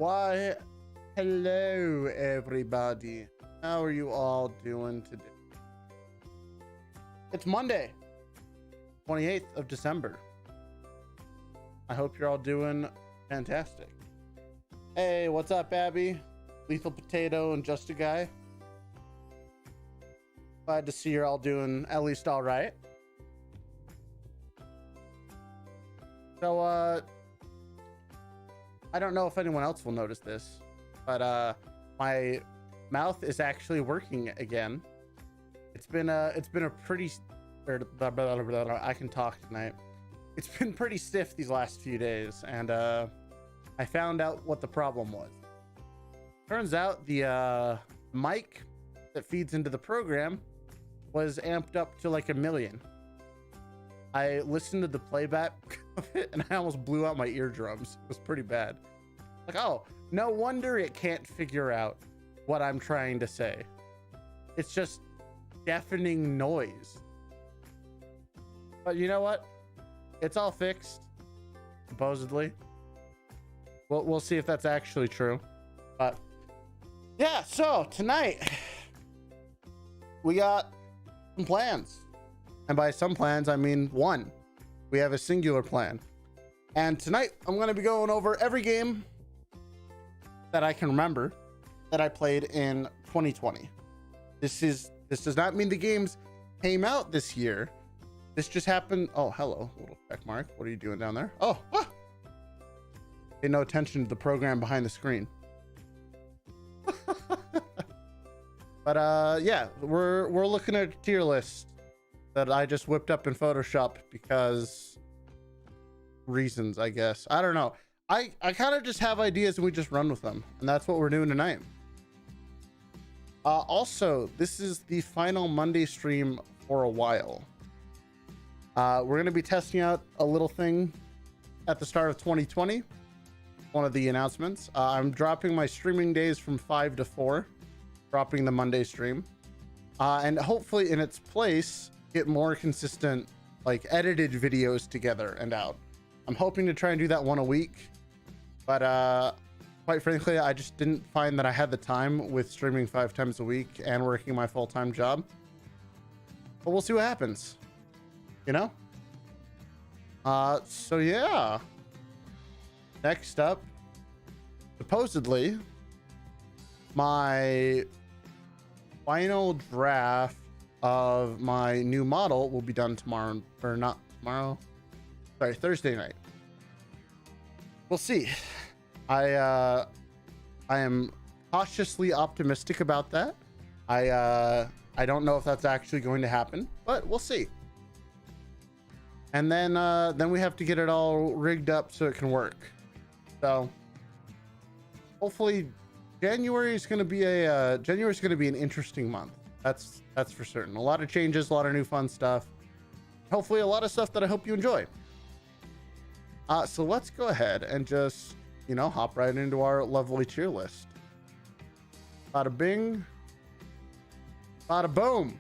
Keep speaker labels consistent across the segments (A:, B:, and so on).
A: Why, hello everybody. How are you all doing today? It's Monday, 28th of December. I hope you're all doing fantastic. Hey, what's up, Abby? Lethal Potato and Just a Guy. Glad to see you're all doing at least all right. So, I don't know if anyone else will notice this, but my mouth is actually working again. It's been a pretty I can talk tonight. It's been pretty stiff these last few days, and I found out what the problem was. Turns out the mic that feeds into the program was amped up to like 1,000,000. I listened to the playback of it and I almost blew out my eardrums. It was pretty bad. Like, oh, no wonder it can't figure out what I'm trying to say. It's just deafening noise. But you know what? It's all fixed, supposedly. We'll see if that's actually true. But yeah, so tonight we got some plans. And by some plans, I mean one. We have a singular plan. And tonight, I'm going to be going over every game that I can remember that I played in 2020. This does not mean the games came out this year. This just happened. Oh, hello, little check mark. What are you doing down there? Oh, pay no attention to the program behind the screen. But yeah, we're looking at a tier list that I just whipped up in Photoshop because reasons, I guess. I don't know. I kind of just have ideas and we just run with them. And that's what we're doing tonight. Also, this is the final Monday stream for a while. We're going to be testing out a little thing at the start of 2020. One of the announcements. I'm dropping my streaming days from 5 to 4. Dropping the Monday stream. And hopefully in its place, get more consistent, like edited videos together and out. I'm hoping to try and do that one a week, but quite frankly, I just didn't find that I had the time with streaming 5 times a week and working my full-time job. But we'll see what happens, you know? So yeah. Next up, supposedly, my final draft of my new model will be done tomorrow, or not tomorrow, sorry, Thursday night. We'll see. I am cautiously optimistic about that. I don't know if that's actually going to happen, but we'll see. And then we have to get it all rigged up so it can work. So hopefully January is going to be an interesting month. That's for certain. A lot of changes, a lot of new fun stuff. Hopefully a lot of stuff that I hope you enjoy. So let's go ahead and just, you know, hop right into our lovely tier list. Bada bing. Bada boom.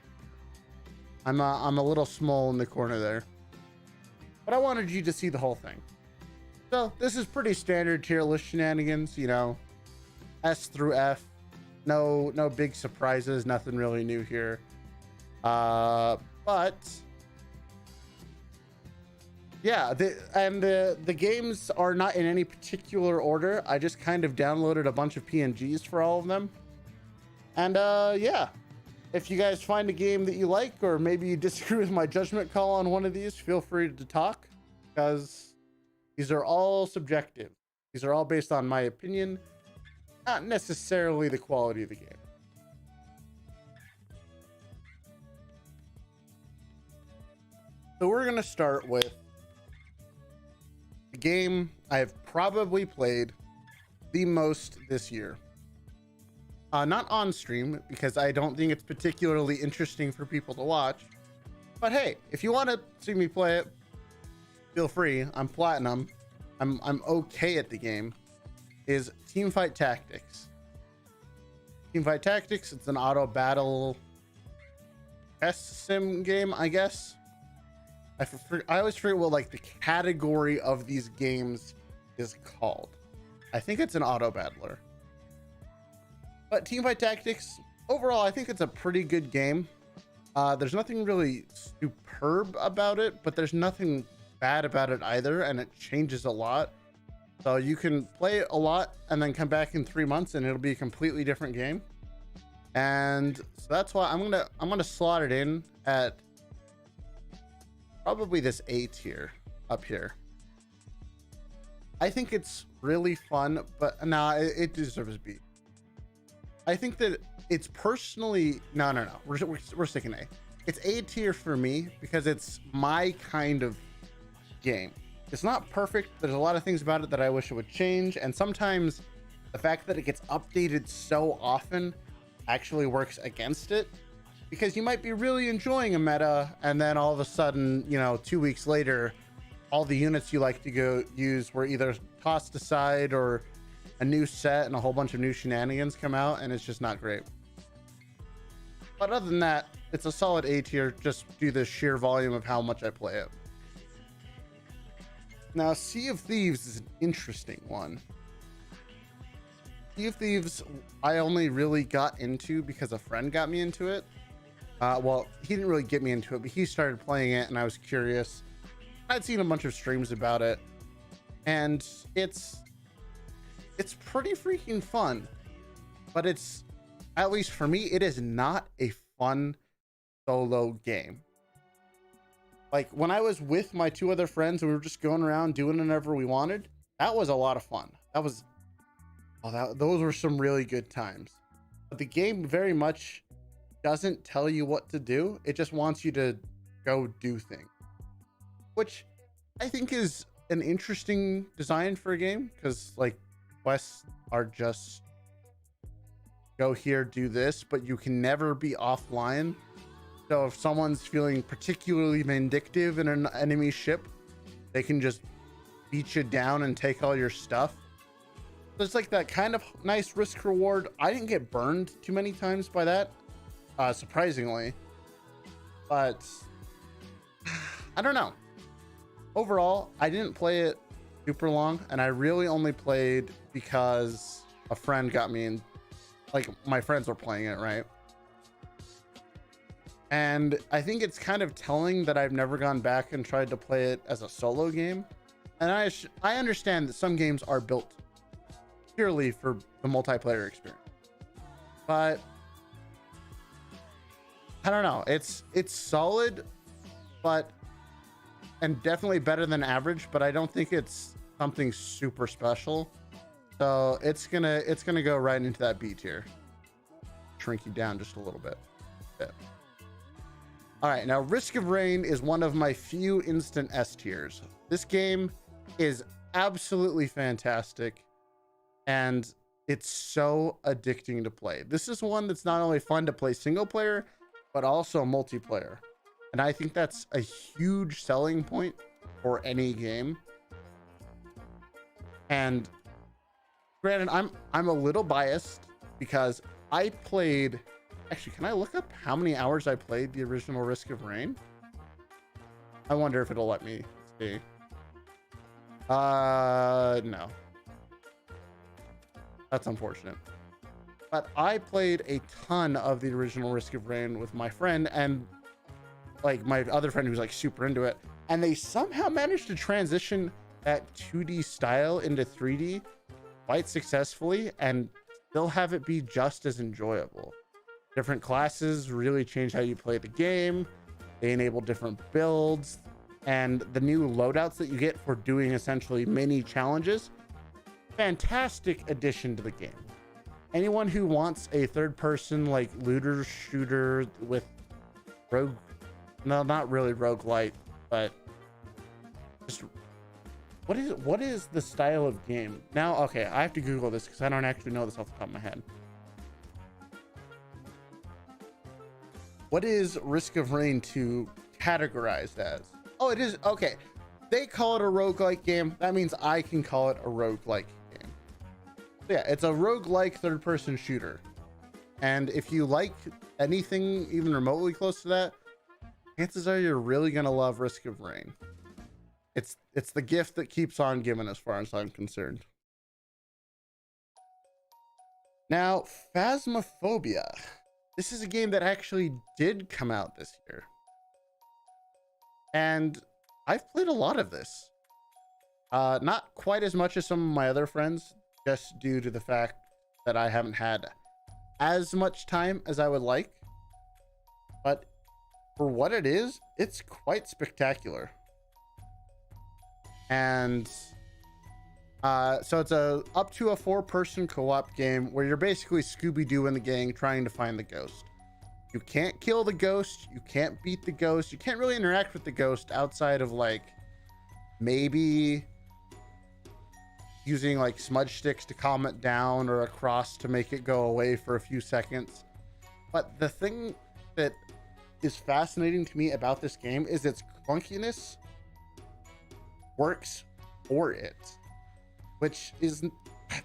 A: I'm a little small in the corner there, but I wanted you to see the whole thing. So this is pretty standard tier list shenanigans, you know, S through F. No big surprises, nothing really new here. But yeah, the games are not in any particular order. I just kind of downloaded a bunch of PNGs for all of them. And yeah, if you guys find a game that you like, or maybe you disagree with my judgment call on one of these, feel free to talk, because these are all subjective. These are all based on my opinion, not necessarily the quality of the game. So we're going to start with the game I have probably played the most this year. Not on stream, because I don't think it's particularly interesting for people to watch. But hey, if you want to see me play it, feel free. I'm platinum. I'm okay at the game. Is Teamfight Tactics. Teamfight Tactics, it's an auto battle sim game, I guess. I always forget what like the category of these games is called. I think it's an auto battler. But Teamfight Tactics, overall, I think it's a pretty good game. There's nothing really superb about it, but there's nothing bad about it either, and it changes a lot. So you can play it a lot and then come back in 3 months and it'll be a completely different game. And so that's why I'm gonna slot it in at probably this A tier up here. I think it's really fun, but nah, it deserves B. I think that it's personally no. We're sticking A. It's A tier for me because it's my kind of game. It's not perfect. There's a lot of things about it that I wish it would change, and sometimes the fact that it gets updated so often actually works against it, because you might be really enjoying a meta and then all of a sudden, you know, 2 weeks later, all the units you like to go use were either tossed aside or a new set and a whole bunch of new shenanigans come out, and it's just not great. But other than that, it's a solid A tier, just due to the sheer volume of how much I play it. Now, Sea of Thieves is an interesting one. Sea of Thieves, I only really got into because a friend got me into it. Well, he didn't really get me into it, but he started playing it and I was curious. I'd seen a bunch of streams about it, and it's pretty freaking fun. But it's, at least for me, it is not a fun solo game. Like, when I was with my 2 other friends and we were just going around doing whatever we wanted, that was a lot of fun. Those were some really good times. But the game very much doesn't tell you what to do. It just wants you to go do things, which I think is an interesting design for a game, because like quests are just go here, do this, but you can never be offline. So if someone's feeling particularly vindictive in an enemy ship, they can just beat you down and take all your stuff. So it's like that kind of nice risk reward. I didn't get burned too many times by that, surprisingly, but I don't know. Overall, I didn't play it super long, and I really only played because a friend got me in. Like, my friends were playing it, right? And I think it's kind of telling that I've never gone back and tried to play it as a solo game. And I understand that some games are built purely for the multiplayer experience, but I don't know. It's solid, but and definitely better than average, but I don't think it's something super special. So it's gonna go right into that B tier. Shrink you down just a little bit. All right, now Risk of Rain is one of my few instant S tiers. This game is absolutely fantastic, and it's so addicting to play. This is one that's not only fun to play single player, but also multiplayer. And I think that's a huge selling point for any game. And granted, I'm a little biased because I played, actually, can I look up how many hours I played the original Risk of Rain? I wonder if it'll let me see. No. That's unfortunate. But I played a ton of the original Risk of Rain with my friend, and like my other friend who's like super into it, and they somehow managed to transition that 2D style into 3D quite successfully and still have it be just as enjoyable. Different classes really change how you play the game. They enable different builds, and the new loadouts that you get for doing essentially mini challenges. Fantastic addition to the game. Anyone who wants a third-person like looter shooter with rogue, no, not really roguelite, but just what is the style of game now? Okay, I have to Google this because I don't actually know this off the top of my head. What is Risk of Rain 2 categorized as? Oh, it is, okay. They call it a roguelike game. That means I can call it a roguelike game. Yeah, it's a roguelike third-person shooter. And if you like anything even remotely close to that, chances are you're really gonna love Risk of Rain. It's the gift that keeps on giving as far as I'm concerned. Now, Phasmophobia. This is a game that actually did come out this year. And I've played a lot of this. Not quite as much as some of my other friends, just due to the fact that I haven't had as much time as I would like. But for what it is, it's quite spectacular. And so it's up to a 4-person co-op game where you're basically Scooby-Doo and the gang trying to find the ghost. You can't kill the ghost, you can't beat the ghost, you can't really interact with the ghost outside of like maybe using like smudge sticks to calm it down or a cross to make it go away for a few seconds. But the thing that is fascinating to me about this game is its clunkiness works for it, which is,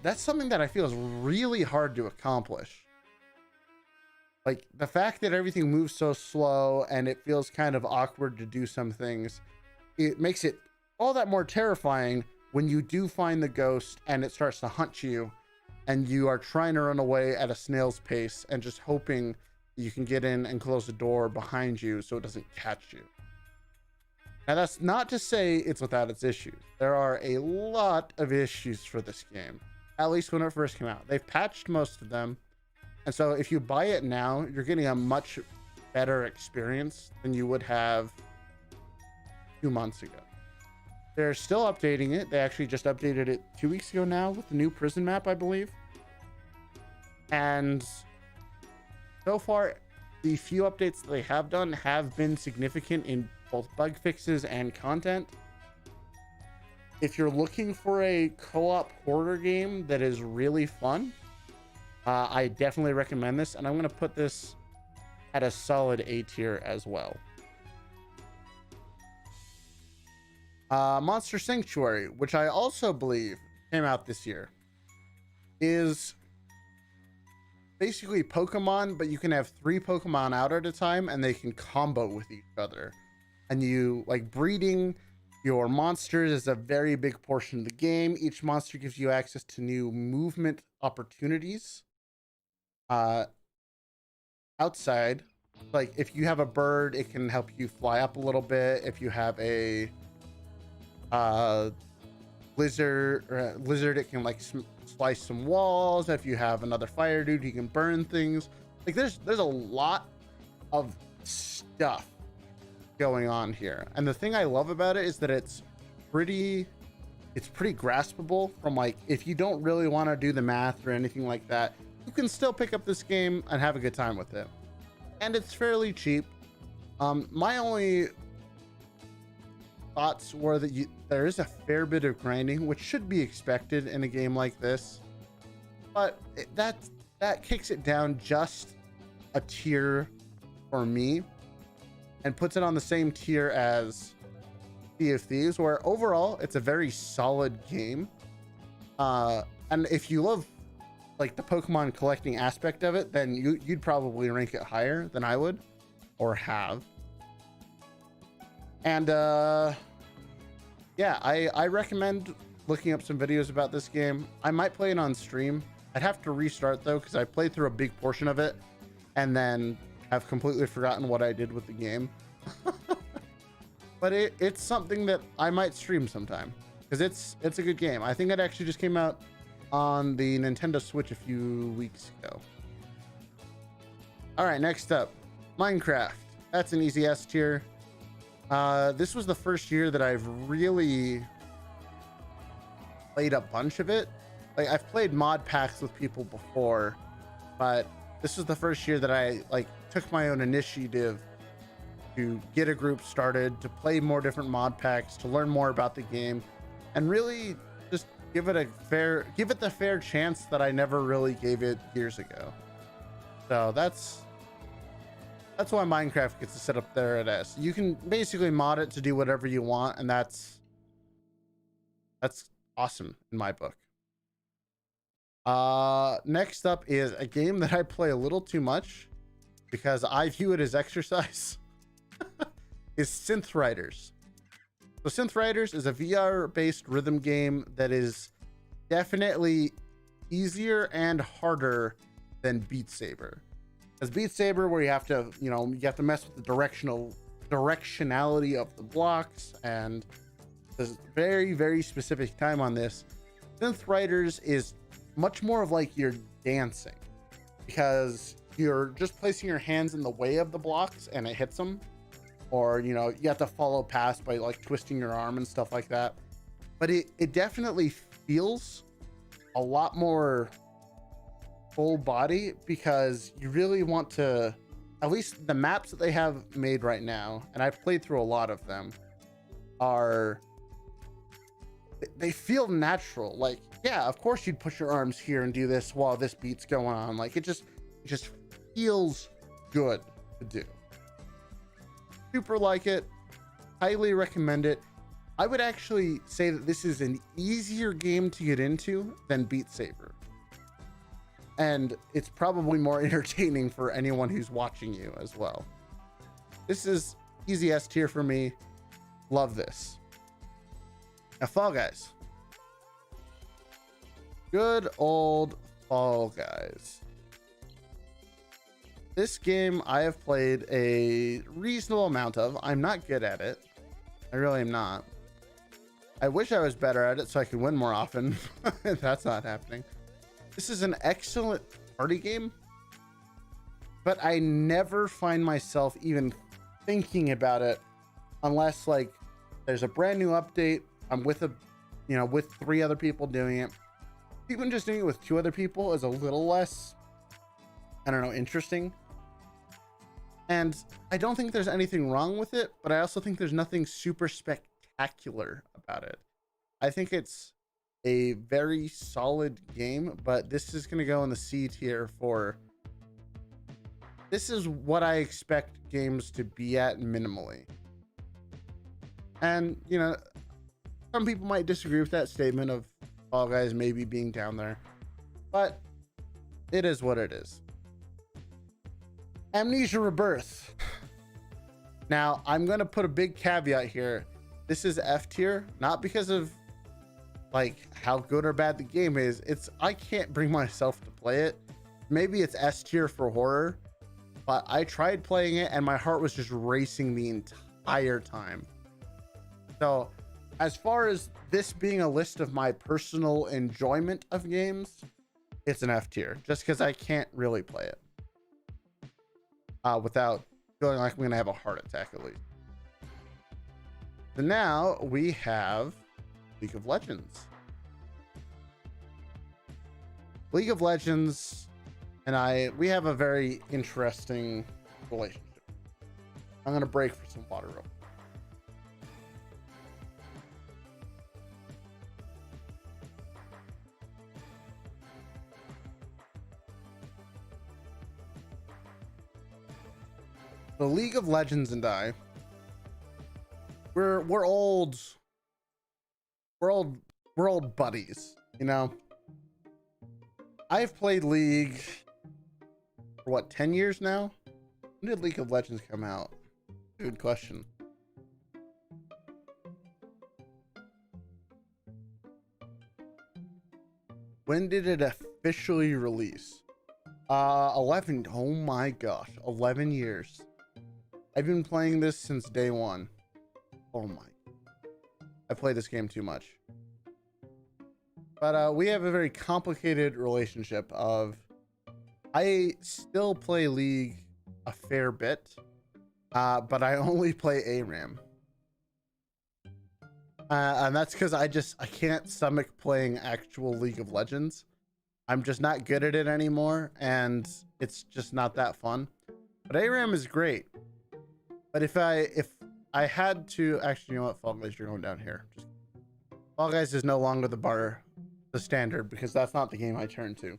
A: that's something that I feel is really hard to accomplish. Like the fact that everything moves so slow and it feels kind of awkward to do some things, it makes it all that more terrifying when you do find the ghost and it starts to hunt you and you are trying to run away at a snail's pace and just hoping you can get in and close the door behind you so it doesn't catch you. Now, that's not to say it's without its issues. There are a lot of issues for this game, at least when it first came out. They've patched most of them. And so if you buy it now, you're getting a much better experience than you would have 2 months ago. They're still updating it. They actually just updated it 2 weeks ago now with the new prison map, I believe. And so far, the few updates that they have done have been significant in both bug fixes and content. If you're looking for a co-op horror game that is really fun, I definitely recommend this, and I'm going to put this at a solid A tier as well. Monster Sanctuary, which I also believe came out this year, is basically Pokemon, but you can have 3 Pokemon out at a time and they can combo with each other. And you like breeding your monsters is a very big portion of the game. Each monster gives you access to new movement opportunities. Outside, like if you have a bird, it can help you fly up a little bit. If you have a lizard, it can like slice some walls. If you have another fire dude, he can burn things. Like there's a lot of stuff going on here, and the thing I love about it is that it's pretty graspable. From like, if you don't really want to do the math or anything like that, you can still pick up this game and have a good time with it, and it's fairly cheap. My only thoughts were that there is a fair bit of grinding, which should be expected in a game like this, but that kicks it down just a tier for me and puts it on the same tier as Sea of Thieves, where overall it's a very solid game. And if you love like the Pokemon collecting aspect of it, then you'd probably rank it higher than I would or have. And yeah, I recommend looking up some videos about this game. I might play it on stream. I'd have to restart though, because I played through a big portion of it and then have completely forgotten what I did with the game. But it's something that I might stream sometime, because it's a good game. I think it actually just came out on the Nintendo Switch a few weeks ago. All right, next up, Minecraft. That's an easy S tier. This was the first year that I've really played a bunch of it. Like, I've played mod packs with people before, but this was the first year that I like took my own initiative to get a group started, to play more different mod packs, to learn more about the game, and really just give it the fair chance that I never really gave it years ago. So that's why Minecraft gets to sit up there at S. You can basically mod it to do whatever you want, and that's awesome in my book. Next up is a game that I play a little too much because I view it as exercise. Is Synthriders. So Synthriders is a VR based rhythm game that is definitely easier and harder than Beat Saber. As Beat Saber, where you have to, you have to mess with the directionality of the blocks, and there's very, very specific time on this. Synthriders is much more of like you're dancing, because you're just placing your hands in the way of the blocks and it hits them, or you have to follow past by like twisting your arm and stuff like that. But it definitely feels a lot more full body, because you really want to, at least the maps that they have made right now, and I've played through a lot of them, they feel natural. Like, yeah, of course you'd push your arms here and do this while this beat's going on. Like, it just feels good to do. Super like it, highly recommend it. I would actually say that this is an easier game to get into than Beat Saber, and it's probably more entertaining for anyone who's watching you as well. This is easy S tier for me. Love this. Now, Fall Guys. Good old Fall Guys. This game I have played a reasonable amount of. I'm not good at it. I really am not. I wish I was better at it so I could win more often. That's not happening. This is an excellent party game, but I never find myself even thinking about it unless like there's a brand new update. I'm with with 3 other people doing it. Even just doing it with 2 other people is a little less, I don't know, interesting. And I don't think there's anything wrong with it, but I also think there's nothing super spectacular about it. I think it's a very solid game, but this is going to go in the C tier for, this is what I expect games to be at minimally. And, some people might disagree with that statement of Fall Guys maybe being down there, but it is what it is. Amnesia Rebirth. Now, I'm going to put a big caveat here. This is F tier, not because of like how good or bad the game is. I can't bring myself to play it. Maybe it's S tier for horror, but I tried playing it and my heart was just racing the entire time. So as far as this being a list of my personal enjoyment of games, it's an F tier, just because I can't really play it without feeling like I'm gonna have a heart attack at least. So now we have League of Legends. League of Legends and we have a very interesting relationship. I'm gonna break for some water real quick. The League of Legends and I, we're old buddies, I've played League for what, 10 years now? When did League of Legends come out? Good question. When did it officially release? 11. Oh my gosh, 11 years. I've been playing this since day one. Oh my. I play this game too much. But we have a very complicated relationship of, I still play League a fair bit, but I only play ARAM. And that's because I can't stomach playing actual League of Legends. I'm just not good at it anymore, and it's just not that fun. But ARAM is great. But if I had to, actually, you know what, Fall Guys, you're going down here. Fall Guys is no longer the standard, because that's not the game I turn to.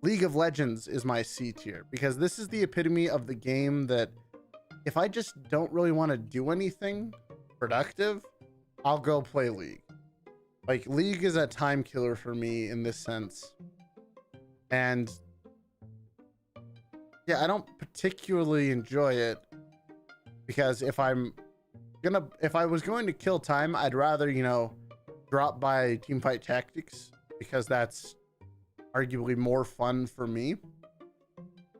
A: League of Legends is my C tier, because this is the epitome of the game that if I just don't really want to do anything productive, I'll go play League. Like, League is a time killer for me in this sense. And yeah, I don't particularly enjoy it, because if I was going to kill time, I'd rather, drop by Teamfight Tactics, because that's arguably more fun for me.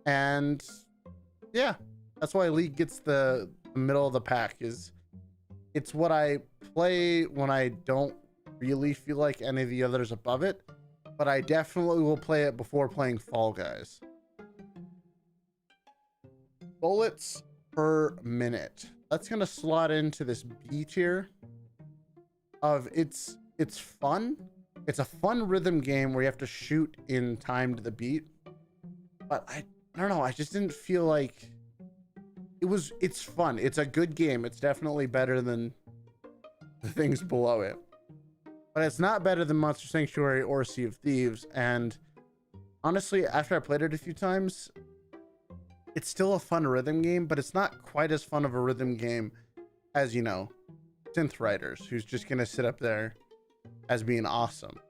A: And yeah, that's why League gets the middle of the pack. Is it's what I play when I don't really feel like any of the others above it, but I definitely will play it before playing Fall Guys. Bullets per minute. That's gonna slot into this B tier of it's fun. It's a fun rhythm game where you have to shoot in time to the beat, but I don't know, I just didn't feel like it's fun. It's a good game. It's definitely better than the things below it, but it's not better than Monster Sanctuary or Sea of Thieves. And honestly, after I played it a few times, it's still a fun rhythm game, but it's not quite as fun of a rhythm game as, you know, Synthriders, who's just gonna sit up there as being awesome.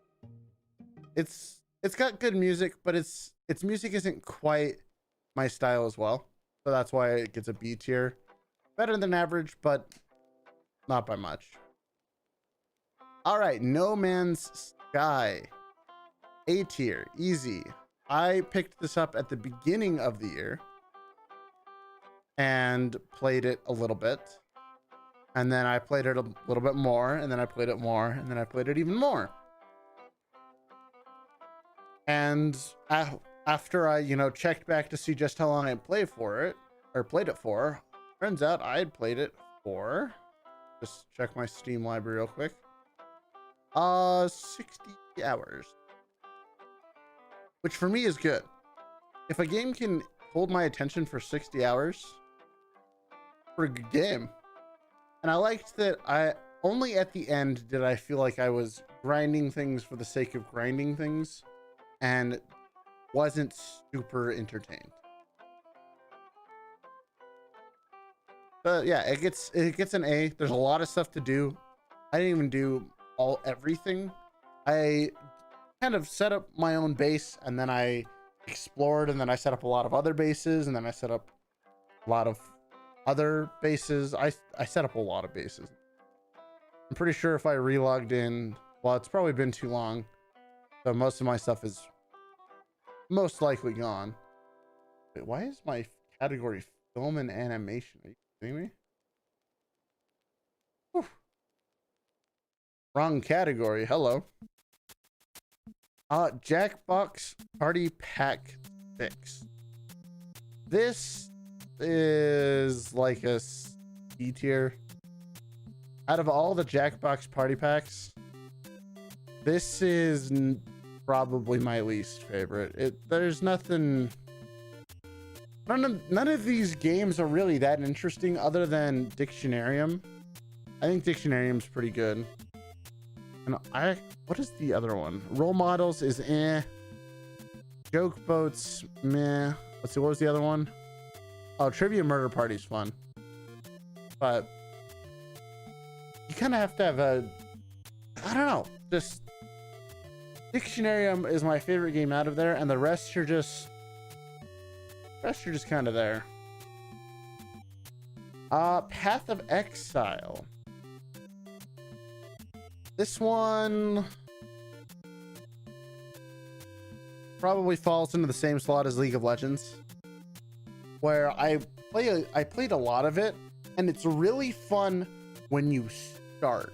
A: It's got good music, but its music isn't quite my style as well, so that's why it gets a B tier. Better than average, but not by much. All right, No Man's Sky, A tier, easy. I picked this up at the beginning of the year and played it a little bit, and then I played it a little bit more, and then I played it more, and then I played it even more. And after I, you know, checked back to see just how long I played it for, turns out I had played it for, just check my Steam library real quick, 60 hours, which for me is good. If a game can hold my attention for 60 hours, for a good game. And I liked that I only at the end did I feel like I was grinding things for the sake of grinding things and wasn't super entertained. But yeah, it gets an A. There's a lot of stuff to do. I didn't even do everything. I kind of set up my own base, and then I explored, and then I set up a lot of other bases, and then I set up a lot of other bases. I set up a lot of bases. I'm pretty sure if I relogged in, well, it's probably been too long, so most of my stuff is most likely gone. Wait, why is my category film and animation? Are you kidding me? Whew. Wrong category. Hello. Jackbox Party Pack 6. This is like a C tier. Out of all the Jackbox Party Packs, this is probably my least favorite. There's nothing. None of these games are really that interesting other than Dictionarium. I think Dictionarium's pretty good. And what is the other one? Role Models is eh. Joke Boats, meh. Let's see, what was the other one? Oh, Trivia Murder Party's fun. But you kind of have to have I don't know, just Dictionarium is my favorite game out of there, and the rest are just kind of there. Path of Exile. This one probably falls into the same slot as League of Legends, where I played a lot of it, and it's really fun when you start.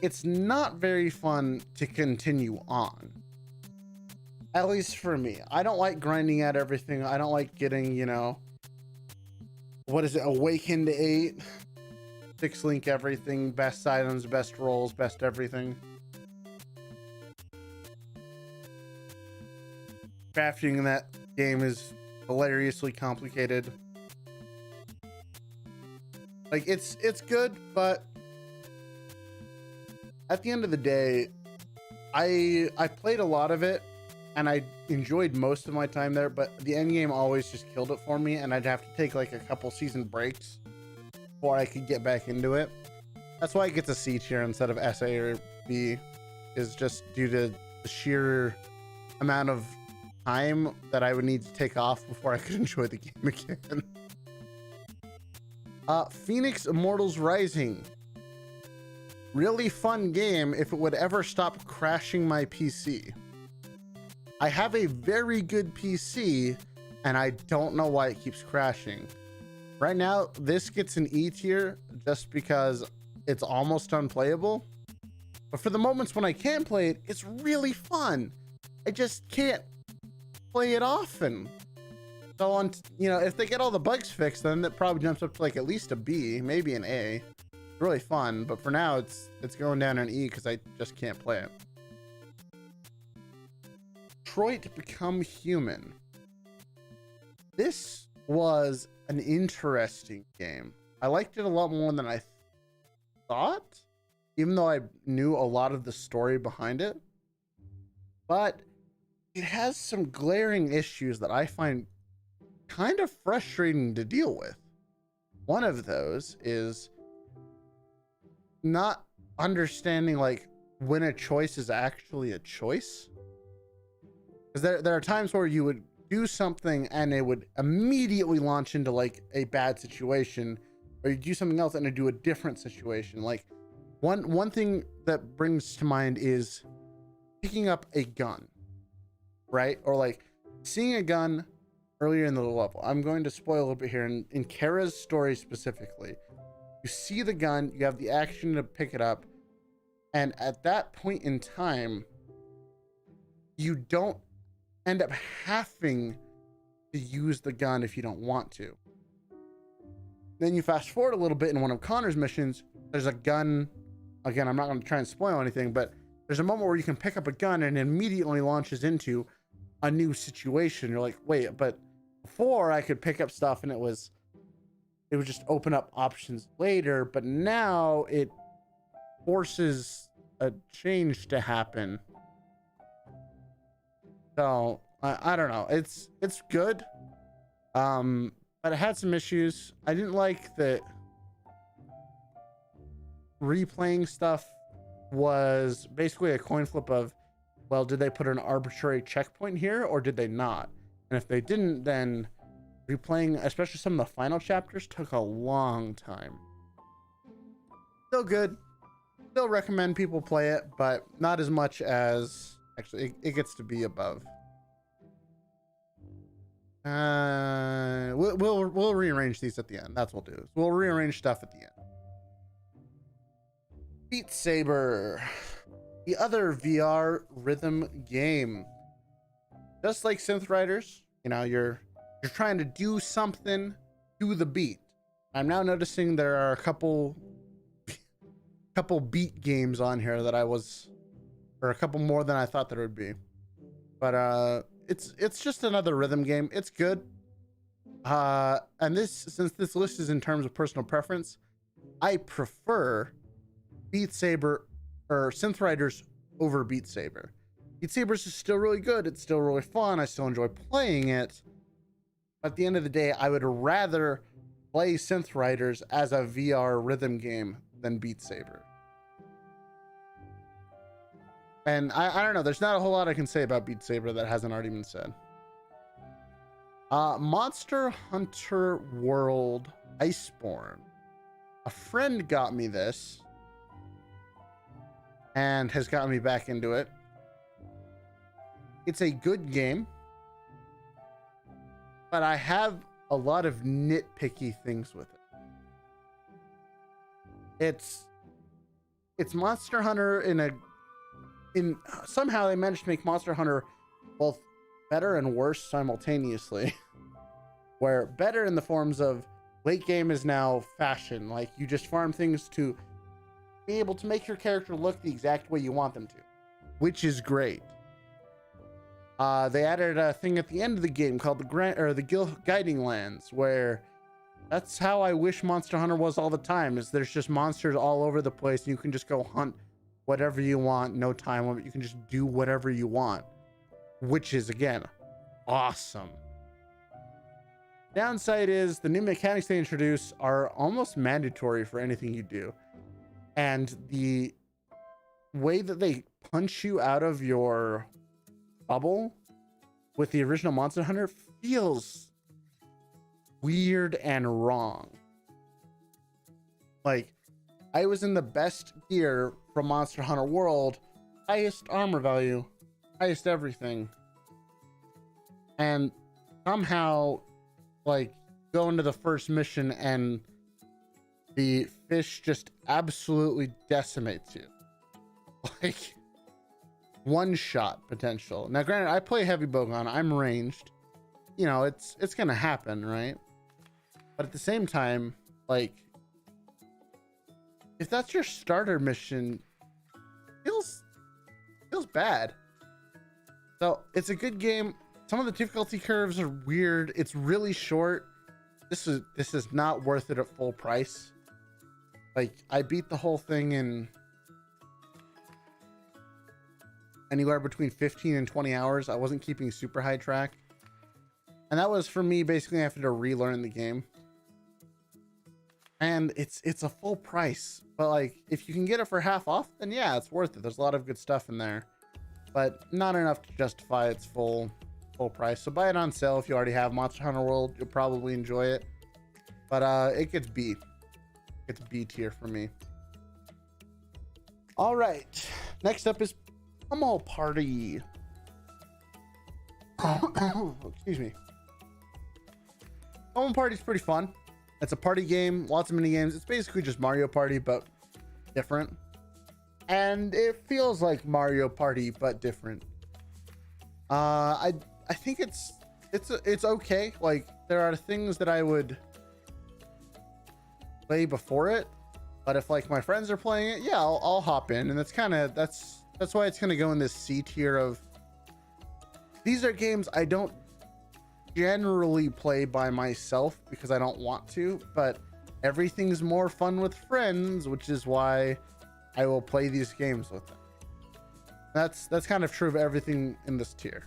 A: It's not very fun to continue on. At least for me. I don't like grinding out everything. I don't like getting, you know, what is it, Awakened 8? 6-link everything, best items, best rolls, best everything. Crafting in that game is hilariously complicated. Like, it's good, but at the end of the day, I played a lot of it, and I enjoyed most of my time there, but the end game always just killed it for me, and I'd have to take like a couple season breaks before I could get back into it. That's why it gets a C tier instead of S, A, or B, is just due to the sheer amount of time that I would need to take off before I could enjoy the game again. Phoenix Immortals Rising. Really fun game if it would ever stop crashing my PC. I have a very good PC, and I don't know why it keeps crashing. Right now, this gets an E tier just because it's almost unplayable. But for the moments when I can play it, it's really fun. I just can't play it often. So on, you know, if they get all the bugs fixed, then it probably jumps up to like at least a B, maybe an A. It's really fun, but for now it's going down an E because I just can't play it. Detroit Become Human. This was an interesting game. I liked it a lot more than I thought, even though I knew a lot of the story behind it. But it has some glaring issues that I find kind of frustrating to deal with. One of those is not understanding like when a choice is actually a choice. Because there are times where you would do something and it would immediately launch into like a bad situation, or you do something else and it do a different situation. Like one thing that brings to mind is picking up a gun, right? Or like seeing a gun earlier in the level. I'm going to spoil a little bit here. In Kara's story specifically, you see the gun, you have the action to pick it up, and at that point in time, you don't end up having to use the gun if you don't want to. Then you fast forward a little bit in one of Connor's missions, there's a gun. Again, I'm not going to try and spoil anything, but there's a moment where you can pick up a gun and it immediately launches into a new situation. You're like, wait, but before I could pick up stuff and it would just open up options later, but now it forces a change to happen. So I don't know. It's good, but it had some issues. I didn't like that replaying stuff was basically a coin flip of, well, did they put an arbitrary checkpoint here or did they not? And if they didn't, then replaying, especially some of the final chapters, took a long time. Still good. Still recommend people play it, but not as much as actually it gets to be above. We'll rearrange these at the end. That's what we'll do. We'll rearrange stuff at the end. Beat Saber, the other VR rhythm game. Just like Synthriders, you know, you're trying to do something to the beat. I'm now noticing there are a couple beat games on here that or a couple more than I thought there would be. But it's just another rhythm game. It's good. And since this list is in terms of personal preference, I prefer Beat Saber or Synthriders over Beat Saber. Beat Saber is still really good. It's still really fun. I still enjoy playing it. But at the end of the day, I would rather play Synthriders as a VR rhythm game than Beat Saber. And I don't know. There's not a whole lot I can say about Beat Saber that hasn't already been said. Monster Hunter World Iceborn. A friend got me this and has gotten me back into it. It's a good game, but I have a lot of nitpicky things with it. It's Monster Hunter in somehow they managed to make Monster Hunter both better and worse simultaneously. Where better in the forms of late game is now fashion, like you just farm things to be able to make your character look the exact way you want them to, which is great. They added a thing at the end of the game called the Guiding Lands, where that's how I wish Monster Hunter was all the time. Is there's just monsters all over the place, and you can just go hunt whatever you want, no time limit. You can just do whatever you want, which is again awesome. Downside is the new mechanics they introduce are almost mandatory for anything you do, and the way that they punch you out of your bubble with the original Monster Hunter feels weird and wrong. Like, I was in the best gear from Monster Hunter World, highest armor value, highest everything, and somehow like go into the first mission and the fish just absolutely decimates you. Like one shot potential. Now granted, I play heavy bowgun, I'm ranged, you know, it's gonna happen, right? But at the same time, like if that's your starter mission, feels bad. So it's a good game. Some of the difficulty curves are weird. It's really short. This is not worth it at full price. Like I beat the whole thing in anywhere between 15 and 20 hours. I wasn't keeping super high track, and that was for me basically having to relearn the game. And it's a full price, but like if you can get it for half off, then yeah, it's worth it. There's a lot of good stuff in there, but not enough to justify its full price. So buy it on sale if you already have Monster Hunter World. You'll probably enjoy it, but it gets B. It's B tier for me. All right, next up is Pummel Party. Excuse me. Pummel Party is pretty fun. It's a party game, lots of mini games. It's basically just Mario Party, but different. And it feels like Mario Party, but different. I think it's okay. Like there are things that I would play before it, but if like my friends are playing it, yeah, I'll hop in. And that's why it's gonna go in this C tier of, these are games I don't generally play by myself because I don't want to, but everything's more fun with friends, which is why I will play these games with them. That's kind of true of everything in this tier.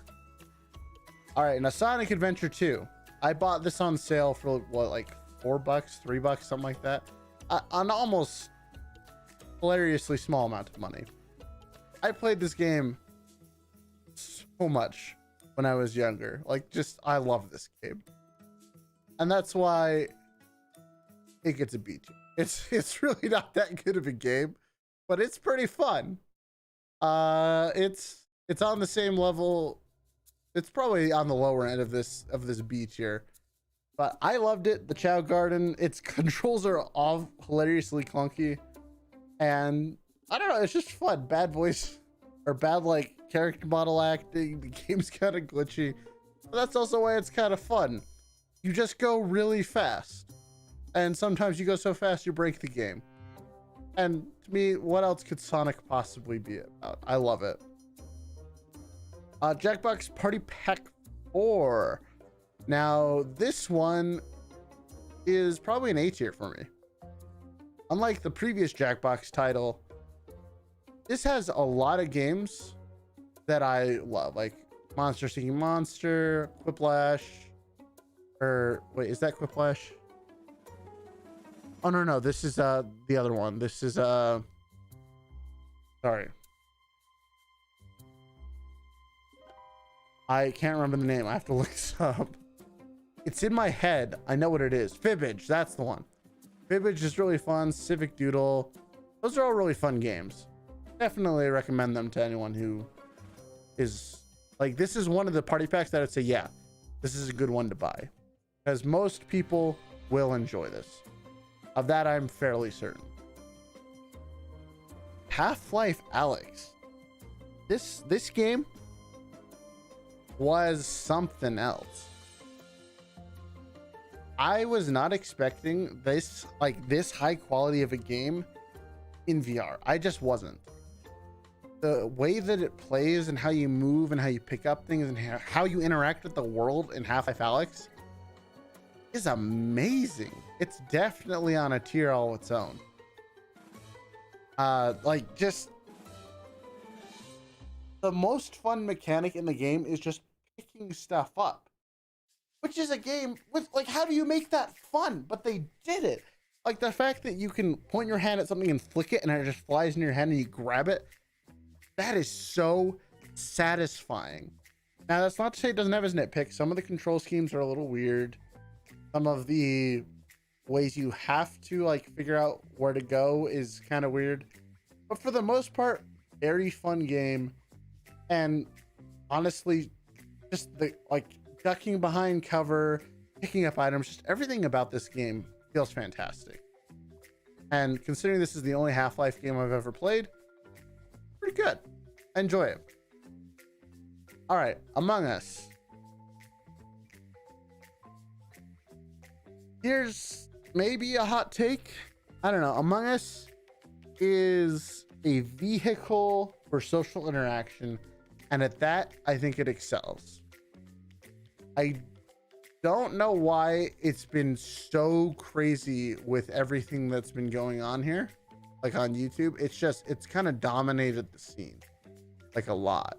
A: All right, now Sonic Adventure 2. I bought this on sale for what, like $4, $3, something like that, an almost hilariously small amount of money. I played this game so much when I was younger. Like, just, I love this game, and that's why it gets a B tier. It's really not that good of a game, but it's pretty fun. It's on the same level. It's probably on the lower end of this B tier, but I loved it. The Chow Garden, its controls are all hilariously clunky, and I don't know, it's just fun. Bad voice or bad like character model acting. The game's kind of glitchy, but that's also why it's kind of fun. You just go really fast, and sometimes you go so fast you break the game. And to me, what else could Sonic possibly be about? I love it. Jackbox Party Pack 4. Now this one is probably an A tier for me. Unlike the previous Jackbox title, this has a lot of games that I love, like Monster Seeking Monster, Quiplash, or wait, is that Quiplash? Oh no, this is the other one. This is sorry. I can't remember the name. I have to look this up. It's in my head. I know what it is. Fibbage, that's the one. Fibbage is really fun. Civic Doodle. Those are all really fun games. Definitely recommend them to anyone who is like, this is one of the party packs that I'd say, yeah, this is a good one to buy, because most people will enjoy this. Of that, I'm fairly certain. Half-Life Alyx. This game was something else. I was not expecting this high quality of a game in VR. I just wasn't. The way that it plays and how you move and how you pick up things and how you interact with the world in Half-Life Alyx is amazing. It's definitely on a tier all its own. Like, just the most fun mechanic in the game is just picking stuff up, which is a game with, like, how do you make that fun? But they did it. Like, the fact that you can point your hand at something and flick it and it just flies in your hand and you grab it, that is so satisfying. Now, that's not to say it doesn't have its nitpicks. Some of the control schemes are a little weird. Some of the ways you have to like figure out where to go is kind of weird, but for the most part, very fun game. And honestly, just the ducking behind cover, picking up items, just everything about this game feels fantastic. And considering this is the only Half-Life game I've ever played, pretty good. I enjoy it. All right, Among Us. Here's maybe a hot take. I don't know. Among Us is a vehicle for social interaction, and at that, I think it excels. I don't know why it's been so crazy with everything that's been going on here, like on YouTube. It's kind of dominated the scene like a lot.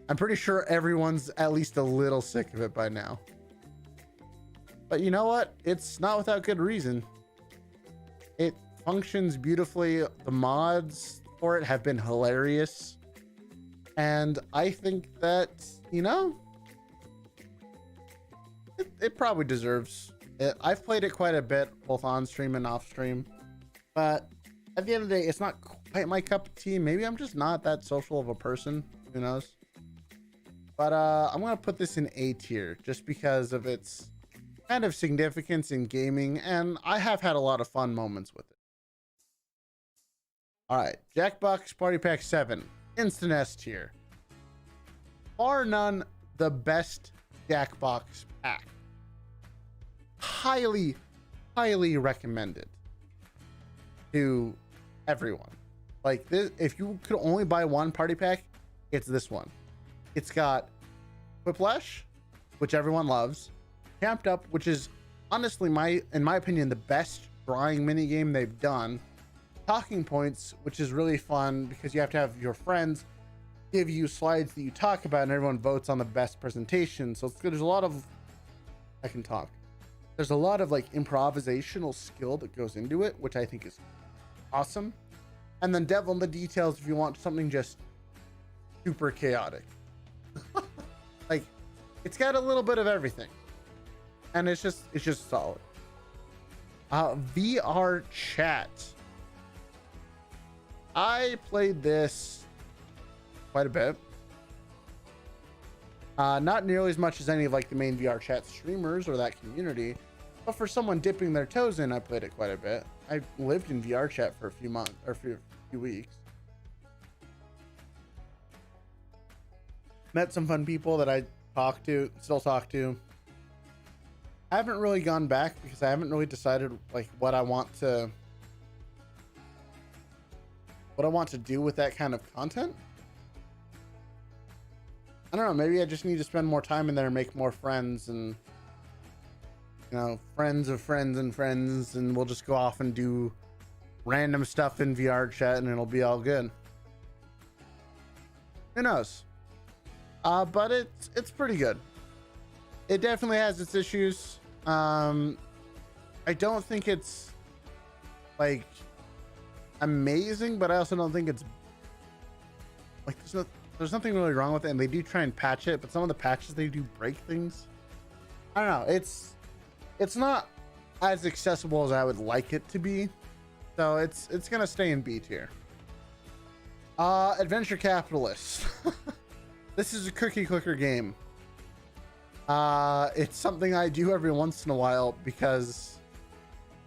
A: I'm pretty sure everyone's at least a little sick of it by now. But you know what? It's not without good reason. It functions beautifully. The mods for it have been hilarious. And I think that, you know, it probably deserves it. I've played it quite a bit, both on stream and off stream. But at the end of the day, it's not quite my cup of tea. Maybe I'm just not that social of a person. Who knows? But I'm going to put this in A tier just because of its kind of significance in gaming. And I have had a lot of fun moments with it. All right. Jackbox Party Pack 7. Instant S tier. Bar none, the best Jackbox pack. Highly, highly recommended to everyone. Like this, if you could only buy one party pack, it's this one. It's got Whiplash, which everyone loves. Camped Up, which is honestly in my opinion, the best drawing mini game they've done. Talking Points, which is really fun because you have to have your friends give you slides that you talk about and everyone votes on the best presentation. So there's a lot of, I can talk. There's a lot of like improvisational skill that goes into it, which I think is awesome. And then Devil in the Details if you want something just super chaotic. Like it's got a little bit of everything. And it's just solid. VR Chat. I played this quite a bit. Not nearly as much as any of like the main VR Chat streamers or that community, but for someone dipping their toes in, I played it quite a bit. I lived in VR Chat for a few months or for a few weeks. Met some fun people that I still talk to. I haven't really gone back because I haven't really decided like what I want to do with that kind of content. I don't know, maybe I just need to spend more time in there and make more friends and, you know, friends of friends and friends, and we'll just go off and do random stuff in VR Chat and it'll be all good. Who knows? But it's pretty good. It definitely has its issues. I don't think it's like amazing, but I also don't think it's like there's nothing really wrong with it, and they do try and patch it, but some of the patches they do break things. I don't know, it's not as accessible as I would like it to be, so it's gonna stay in B tier. Adventure Capitalist. This is a cookie clicker game. It's something I do every once in a while because,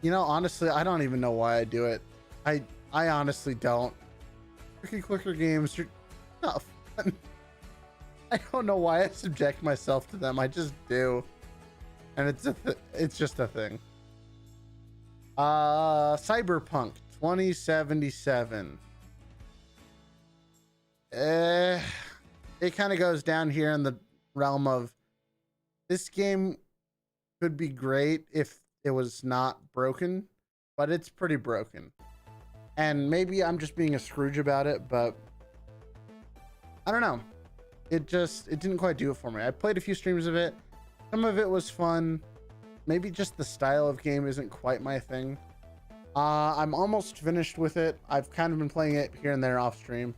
A: you know, honestly, I don't even know why I do it. I honestly don't. Cookie clicker games are not fun. I don't know why I subject myself to them. I just do, and it's just a thing. Cyberpunk 2077. It kind of goes down here in the realm of this game could be great if it was not broken, but it's pretty broken. And maybe I'm just being a Scrooge about it, but I don't know. It didn't quite do it for me. I played a few streams of it. Some of it was fun. Maybe just the style of game isn't quite my thing. I'm almost finished with it. I've kind of been playing it here and there off stream,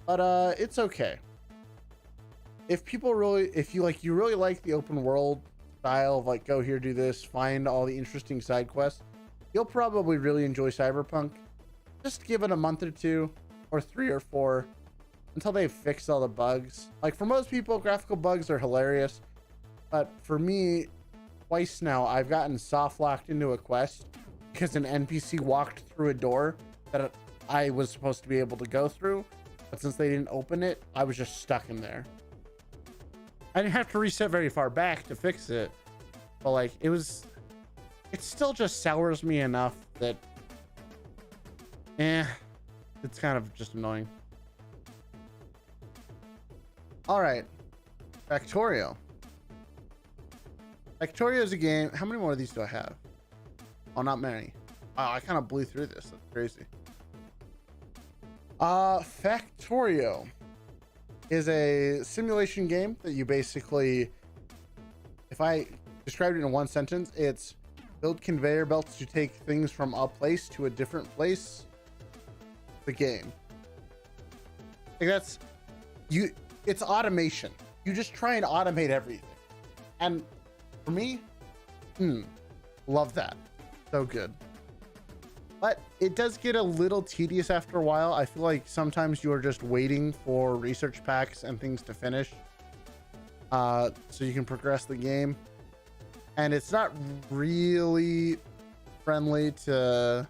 A: but it's okay. If you really like the open world style of like, go here, do this, find all the interesting side quests, you'll probably really enjoy Cyberpunk. Just give it a month or two or 3 or 4, until they fix all the bugs. Like for most people, graphical bugs are hilarious, but for me, twice now I've gotten soft locked into a quest because an NPC walked through a door that I was supposed to be able to go through, but since they didn't open it, I was just stuck in there. I didn't have to reset very far back to fix it, but like it still just sours me enough that it's kind of just annoying. All right, Factorio. Factorio is a game. How many more of these do I have? Oh, not many. Wow, I kind of blew through this. That's crazy. Factorio is a simulation game that you basically, if I described it in one sentence, it's build conveyor belts to take things from a place to a different place. The game. Like that's you. It's automation. You just try and automate everything. And for me, love that. So good. But it does get a little tedious after a while. I feel like sometimes you are just waiting for research packs and things to finish so you can progress the game. And it's not really friendly to...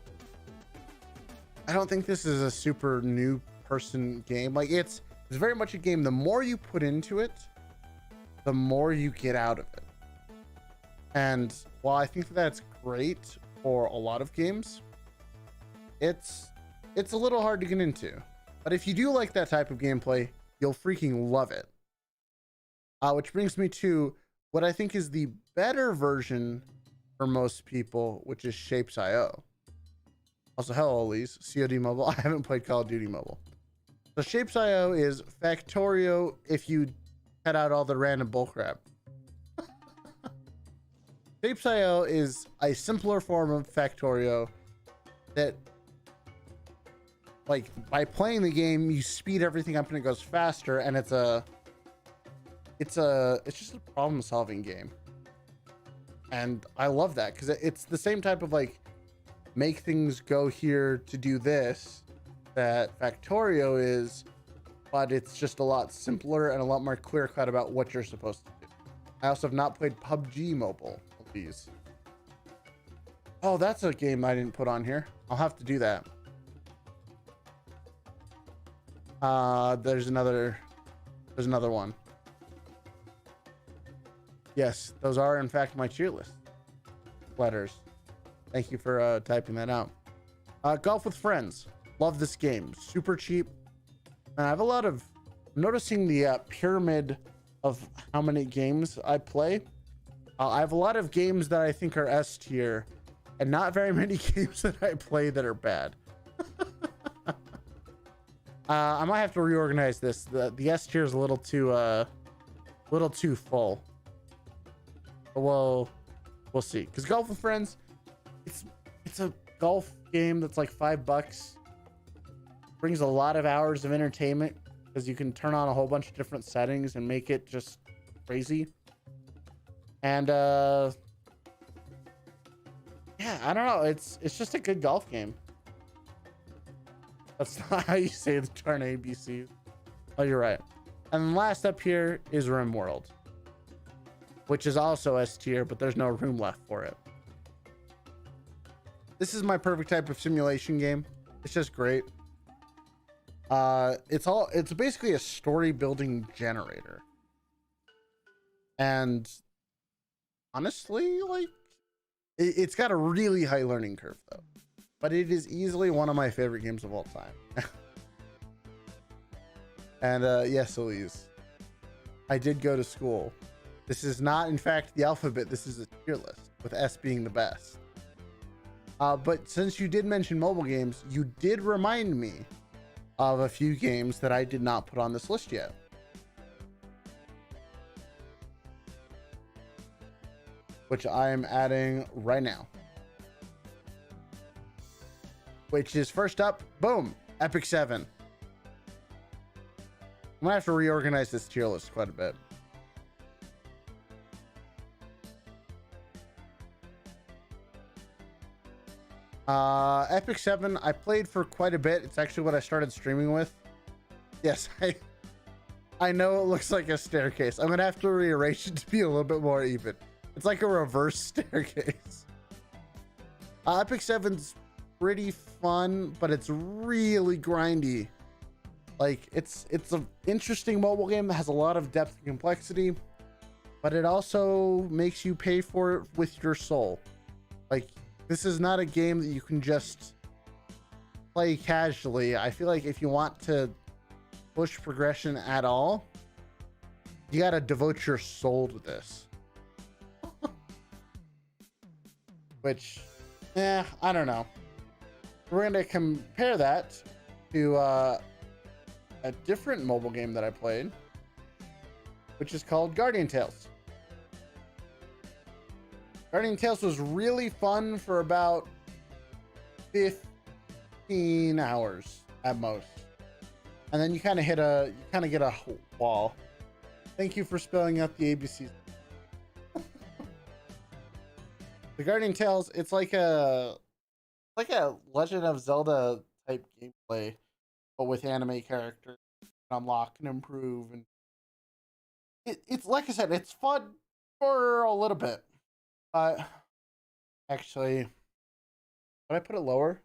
A: I don't think this is a super new person game. Like it's very much a game. The more you put into it, the more you get out of it. And while I think that's great for a lot of games, it's a little hard to get into. But if you do like that type of gameplay, you'll freaking love it. Which brings me to what I think is the better version for most people, which is Shapes.io. Also, hello, Elise. COD Mobile. I haven't played Call of Duty Mobile. So Shapes.io is Factorio if you cut out all the random bullcrap. Shapes.io is a simpler form of Factorio that, like, by playing the game, you speed everything up and it goes faster, and it's just a problem-solving game. And I love that because it's the same type of like make things go here to do this that Factorio is, but it's just a lot simpler and a lot more clear-cut about what you're supposed to do. I also have not played PUBG Mobile. Please. Oh, that's a game I didn't put on here. I'll have to do that. There's another one. Yes, those are in fact my tier list letters. Thank you for typing that out. Golf with Friends. Love this game. Super cheap. And I have a lot of... noticing the pyramid of how many games I play. I have a lot of games that I think are S tier, and not very many games that I play that are bad. I might have to reorganize this. The S tier is a little too full. But we'll see. Because Golf with Friends, it's a golf game that's like $5. Brings a lot of hours of entertainment because you can turn on a whole bunch of different settings and make it just crazy. And yeah, I don't know. It's just a good golf game. That's not how you say the darn ABC. Oh, you're right. And then last up here is Rimworld, which is also S tier, but there's no room left for it. This is my perfect type of simulation game. It's just great. It's basically a story building generator. And honestly, like it's got a really high learning curve though, but it is easily one of my favorite games of all time. And yes, Elise, I did go to school. This is not in fact the alphabet. This is a tier list with S being the best. But since you did mention mobile games, you did remind me of a few games that I did not put on this list yet. Which I am adding right now. Which is first up, boom, Epic 7. I'm gonna have to reorganize this tier list quite a bit. Epic 7, I played for quite a bit. It's actually what I started streaming with. Yes, I know it looks like a staircase. I'm gonna have to rearrange it to be a little bit more even. It's like a reverse staircase. Epic 7's pretty fun, but it's really grindy. Like it's an interesting mobile game that has a lot of depth and complexity, but it also makes you pay for it with your soul. Like, this is not a game that you can just play casually. I feel like if you want to push progression at all, you got to devote your soul to this. Which, I don't know. We're going to compare that to a different mobile game that I played, which is called Guardian Tales. Guardian Tales was really fun for about 15 hours at most. And then you kind of get a wall. Thank you for spelling out the ABCs. The Guardian Tales, it's like a Legend of Zelda type gameplay, but with anime characters, unlock and improve, and it's like I said, it's fun for a little bit. Actually, would I put it lower?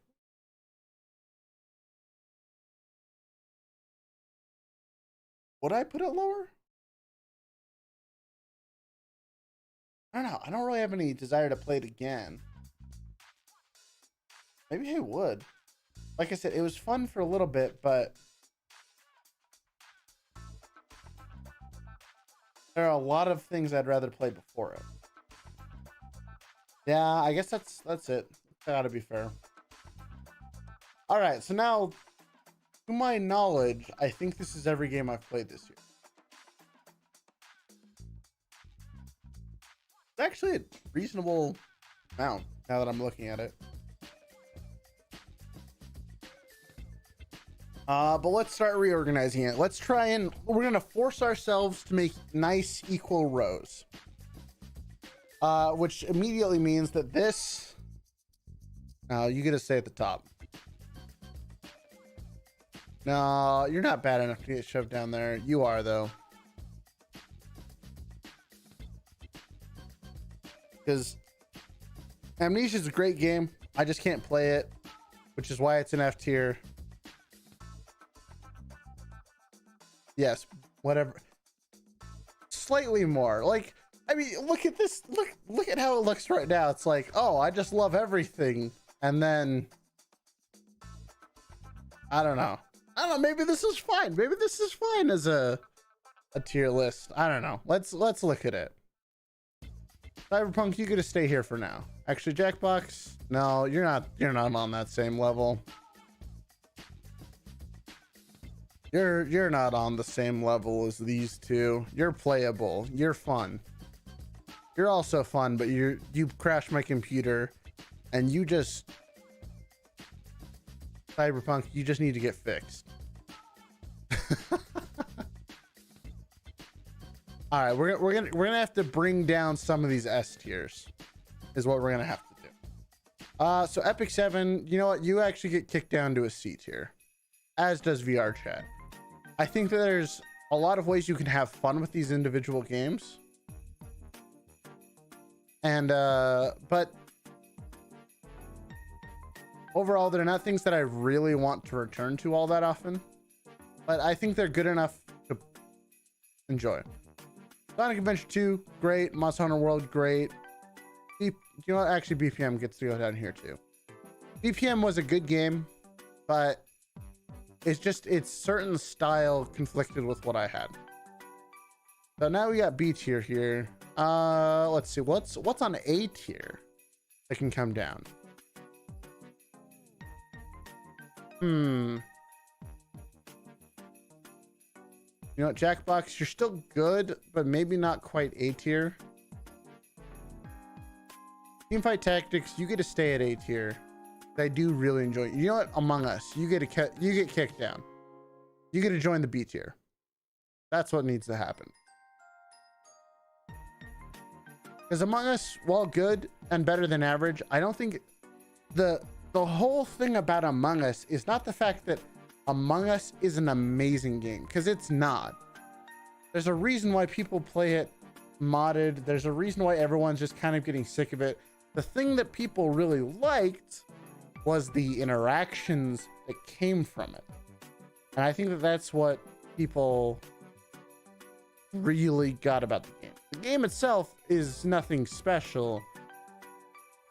A: Would I put it lower? I don't know. I don't really have any desire to play it again. Maybe I would. Like I said, it was fun for a little bit, but there are a lot of things I'd rather play before it. Yeah, I guess that's it. Gotta be fair. All right, so now, to my knowledge, I think this is every game I've played this year. It's actually a reasonable amount now that I'm looking at it. But let's start reorganizing it. Let's try and we're gonna force ourselves to make nice equal rows. Which immediately means that this, you get to stay at the top. No, you're not bad enough to get shoved down there. You are, though. Because Amnesia is a great game. I just can't play it, which is why it's an F tier. Yes, whatever. Slightly more. Like, I mean, look at this. Look at how it looks right now. It's like, oh, I just love everything. And then, I don't know. Maybe this is fine. Maybe this is fine as a tier list. I don't know. Let's look at it. Cyberpunk, you gotta stay here for now. Actually, Jackbox, no, you're not on that same level. You're not on the same level as these two. You're playable. You're fun. You're also fun, but you crashed my computer, and you just Cyberpunk. You just need to get fixed. All right, we're gonna have to bring down some of these S tiers, is what we're gonna have to do. So Epic 7, you know what? You actually get kicked down to a C tier, as does VR Chat. I think that there's a lot of ways you can have fun with these individual games. And, but overall, they're not things that I really want to return to all that often, but I think they're good enough to enjoy. Sonic Adventure 2, great. Monster Hunter World, great. You know what? Actually, BPM gets to go down here too. BPM was a good game, but it's certain style conflicted with what I had. So now we got B tier here. Let's see what's on A tier that can come down. You know what, Jackbox, you're still good, but maybe not quite A tier. Teamfight Tactics, you get to stay at A tier. I do really enjoy it. You know what? Among Us, you get kicked down. You get to join the B tier. That's what needs to happen. Because Among Us, while good and better than average, I don't think the whole thing about Among Us is not the fact that Among Us is an amazing game, because it's not. There's a reason why people play it modded. There's a reason why everyone's just kind of getting sick of it. The thing that people really liked was the interactions that came from it. And I think that that's what people really got about the game. The game itself is nothing special,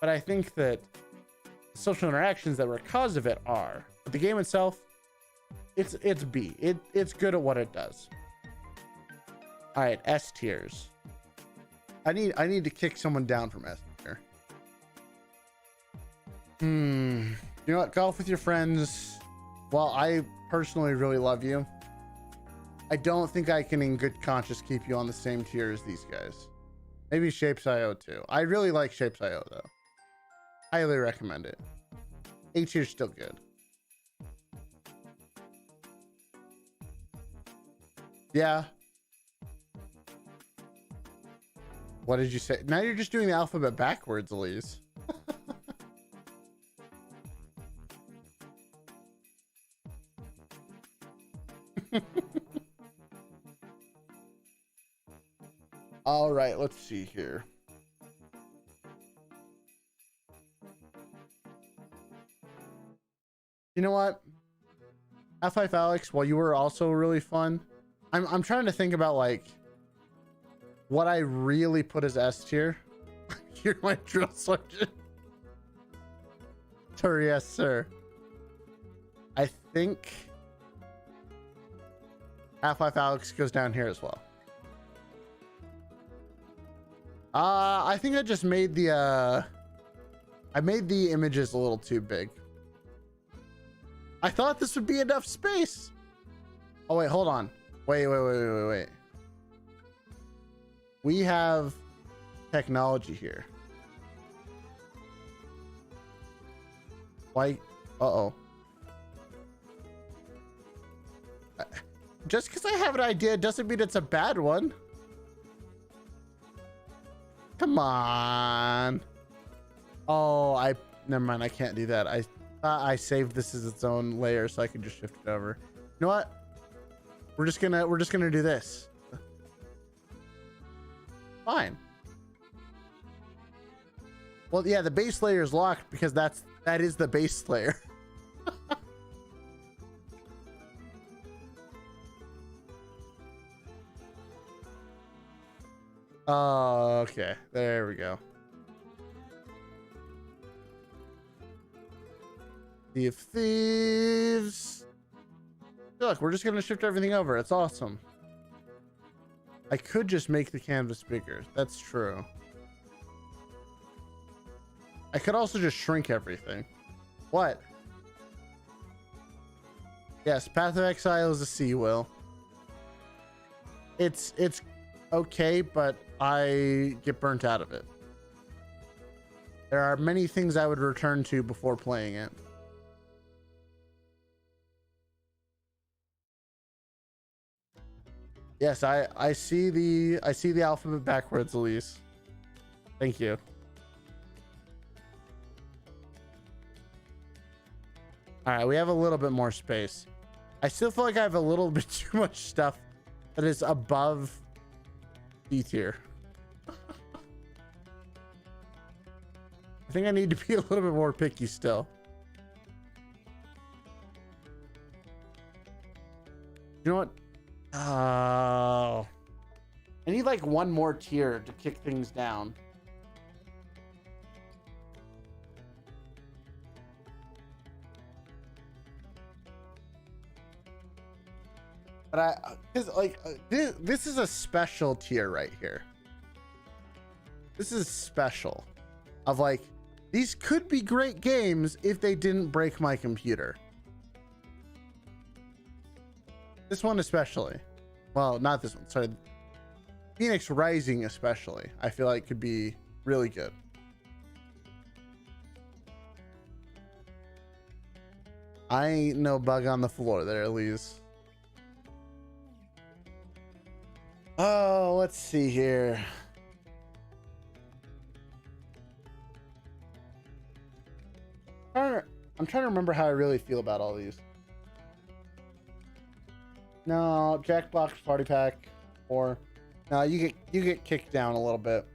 A: but I think that the social interactions that were cause of it are. But the game itself, it's B. It's good at what it does. All right, S tiers. I need to kick someone down from S tier. You know what? Golf with your friends. While I personally really love you, I don't think I can in good conscience keep you on the same tier as these guys. Maybe Shapes.io too. I really like Shapes.io though. Highly recommend it. A tier's still good. Yeah. What did you say? Now you're just doing the alphabet backwards, Elise. All right, let's see here. You know what? Half-Life Alex, while you were also really fun, I'm trying to think about like what I really put as S tier. You're my drill sergeant. Sir, yes, sir. I think Half-Life Alex goes down here as well. I think I just made the I made the images a little too big. I thought this would be enough space. Oh wait, hold on. Wait. We have technology here. Why? Uh-oh. Just because I have an idea doesn't mean it's a bad one. Come on. Oh, never mind. I can't do that. I saved this as its own layer so I can just shift it over. You know what? We're just gonna do this. Fine. Well, yeah, the base layer is locked because that is the base layer. Oh, okay. There we go. Sea of Thieves. Look, we're just gonna shift everything over. It's awesome. I could just make the canvas bigger. That's true. I could also just shrink everything. What? Yes, Path of Exile is a sea will. It's okay, but I get burnt out of it. There are many things I would return to before playing it. Yes, I see the alphabet backwards, Elise. Thank you. All right, we have a little bit more space. I still feel like I have a little bit too much stuff that is above D tier. I think I need to be a little bit more picky still. You know what? Oh, I need like one more tier to kick things down. But because like this is a special tier right here. This is special. Of like, these could be great games if they didn't break my computer. This one especially. Well, not this one. Sorry. Phoenix Rising especially. I feel like could be really good. I ain't no bug on the floor there, Elise. Oh, let's see here. I'm trying to remember how I really feel about all these. No, Jackbox Party Pack 4. No, you get kicked down a little bit.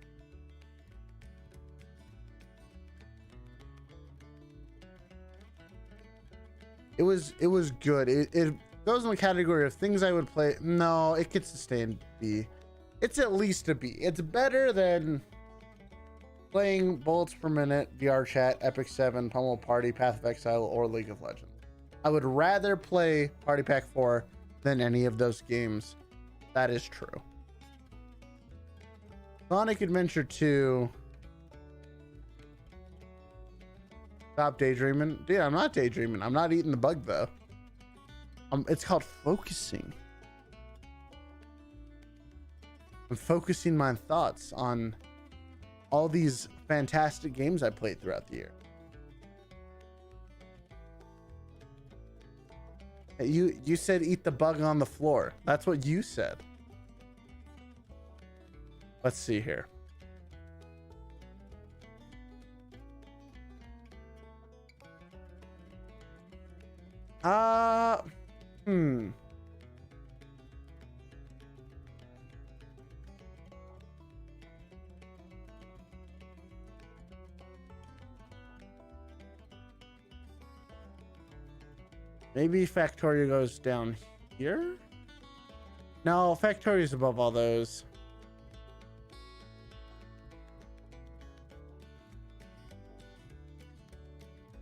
A: It was good. It goes in the category of things I would play. No, it gets to stay in B. It's at least a B. It's better than playing Bullets Per Minute, VR Chat, Epic 7, Pummel Party, Path of Exile, or League of Legends. I would rather play Party Pack 4 than any of those games. That is true. Sonic Adventure 2. Stop daydreaming. Dude, I'm not daydreaming. I'm not eating the bug though. It's called focusing. I'm focusing my thoughts on all these fantastic games I played throughout the year. You said eat the bug on the floor. That's what you said. Let's see here. Maybe Factorio goes down here? No, Factorio's above all those.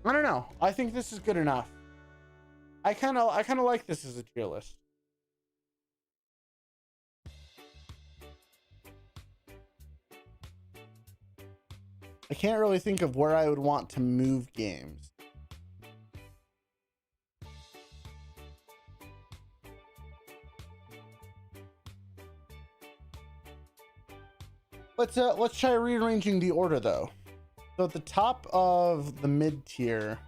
A: I don't know. I think this is good enough. I kind of like this as a tier list. I can't really think of where I would want to move games. Let's try rearranging the order though. So at the top of the mid tier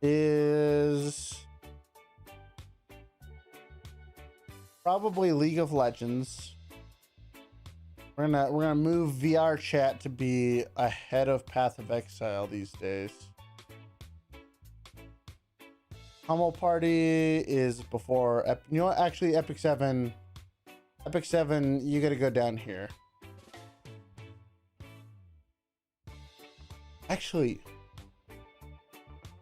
A: is probably League of Legends. We're gonna move VR Chat to be ahead of Path of Exile these days. Pummel Party is before you know what, actually Epic 7, you gotta go down here. Actually,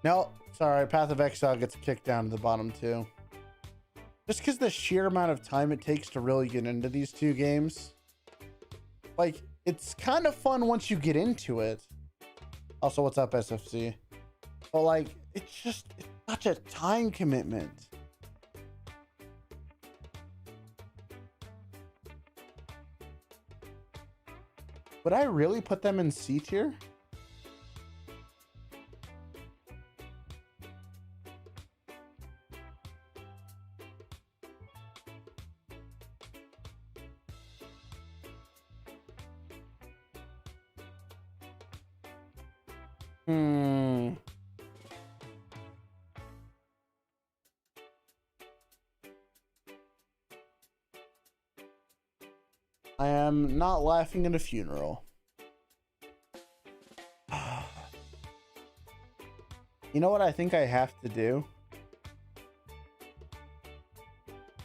A: no, sorry, Path of Exile gets kicked down to the bottom too. Just because the sheer amount of time it takes to really get into these two games. Like, it's kind of fun once you get into it. Also, what's up, SFC? But like, it's such a time commitment. Would I really put them in C tier? I am not laughing at a funeral. You know what I think I have to do?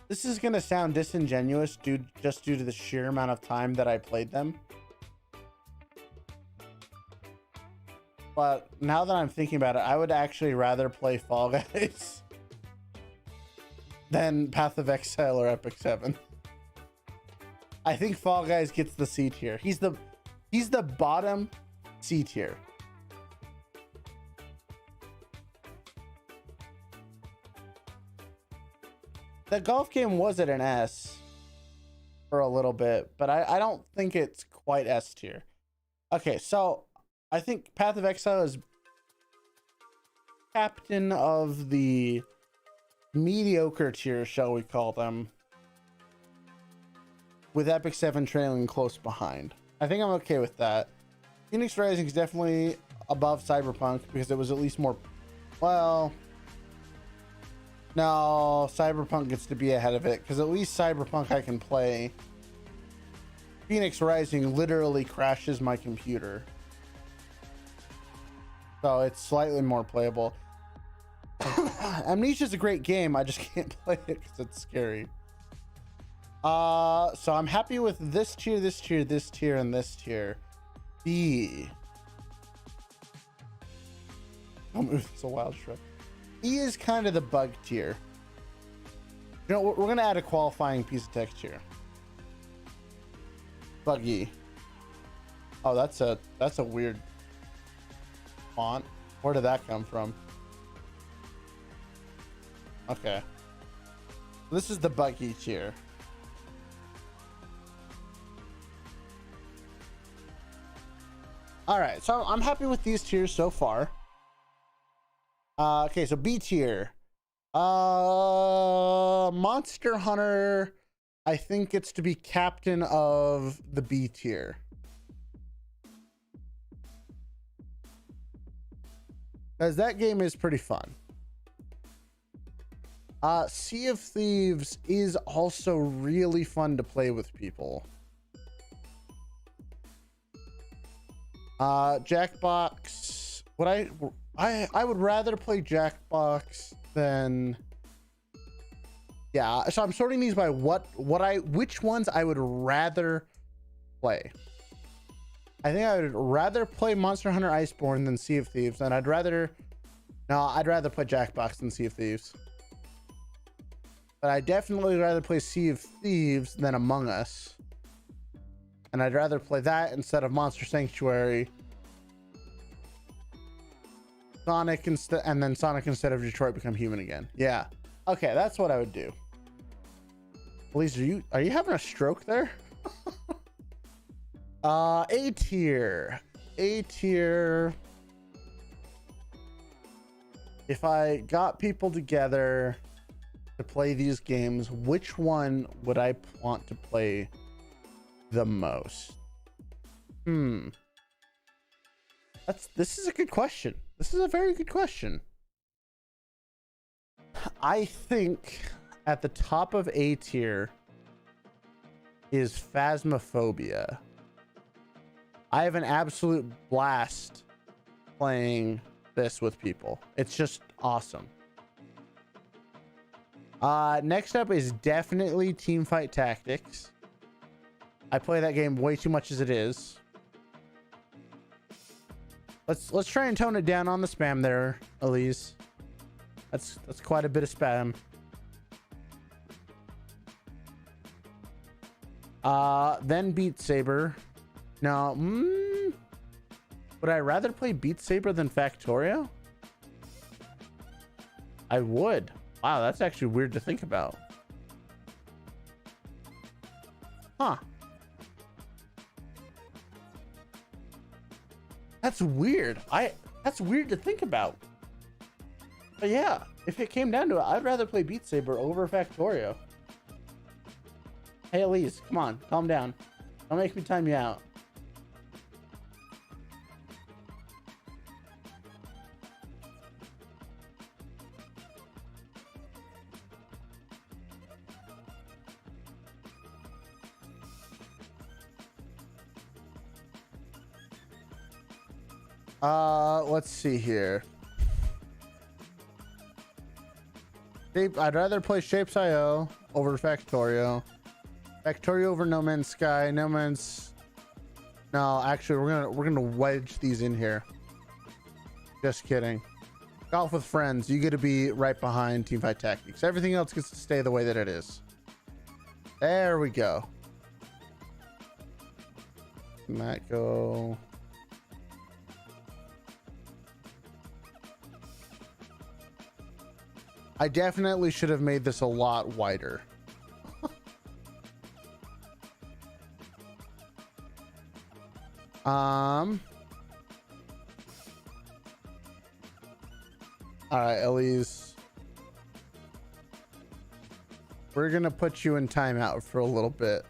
A: This is gonna sound disingenuous just due to the sheer amount of time that I played them. But now that I'm thinking about it, I would actually rather play Fall Guys than Path of Exile or Epic 7. I think Fall Guys gets the C tier. He's the bottom C tier. The golf game was at an S for a little bit, but I don't think it's quite S tier. Okay, so I think Path of Exile is captain of the mediocre tier, shall we call them, with Epic 7 trailing close behind. I think I'm okay with that. Phoenix Rising is definitely above Cyberpunk because it was at least more, well, no, Cyberpunk gets to be ahead of it because at least Cyberpunk I can play. Phoenix Rising literally crashes my computer, so it's slightly more playable. Amnesia's a great game. I just can't play it because it's scary. So I'm happy with this tier, this tier, this tier, and this tier. B. It's a wild shrug. E is kind of the bug tier. You know, we're gonna add a qualifying piece of text here. Buggy. Oh, that's a weird font. Where did that come from? Okay. This is the buggy tier. All right, so I'm happy with these tiers so far. Okay, so B tier. Monster Hunter, I think it's to be captain of the B tier. Because that game is pretty fun. Sea of Thieves is also really fun to play with people. Jackbox. I would rather play Jackbox than. Yeah, so I'm sorting these by which ones I would rather play. I think I would rather play Monster Hunter Iceborn than Sea of Thieves, and I'd rather play Jackbox than Sea of Thieves. But I definitely rather play Sea of Thieves than Among Us. And I'd rather play that instead of Monster Sanctuary. Sonic instead of Detroit Become Human again. Yeah. Okay, that's what I would do. Elise, are you having a stroke there? A tier. A tier. If I got people together to play these games, which one would I want to play the most? This is a good question. This is a very good question. I think at the top of A tier is Phasmophobia. I have an absolute blast playing this with people. It's just awesome. Next up is definitely Teamfight Tactics. I play that game way too much as it is. Let's try and tone it down on the spam there, Elise. That's quite a bit of spam. Then Beat Saber. Now, would I rather play Beat Saber than Factorio? I would. Wow, that's actually weird to think about. Huh. That's weird. That's weird to think about. But yeah, if it came down to it, I'd rather play Beat Saber over Factorio. Hey, Elise, come on, calm down. Don't make me time you out. Let's see here. I'd rather play Shapes.io over Factorio. Factorio over No Man's Sky. No, actually, we're gonna wedge these in here. Just kidding. Golf with Friends. You get to be right behind Teamfight Tactics. Everything else gets to stay the way that it is. There we go. Can that go? I definitely should have made this a lot wider. All right, Elise. We're gonna put you in timeout for a little bit.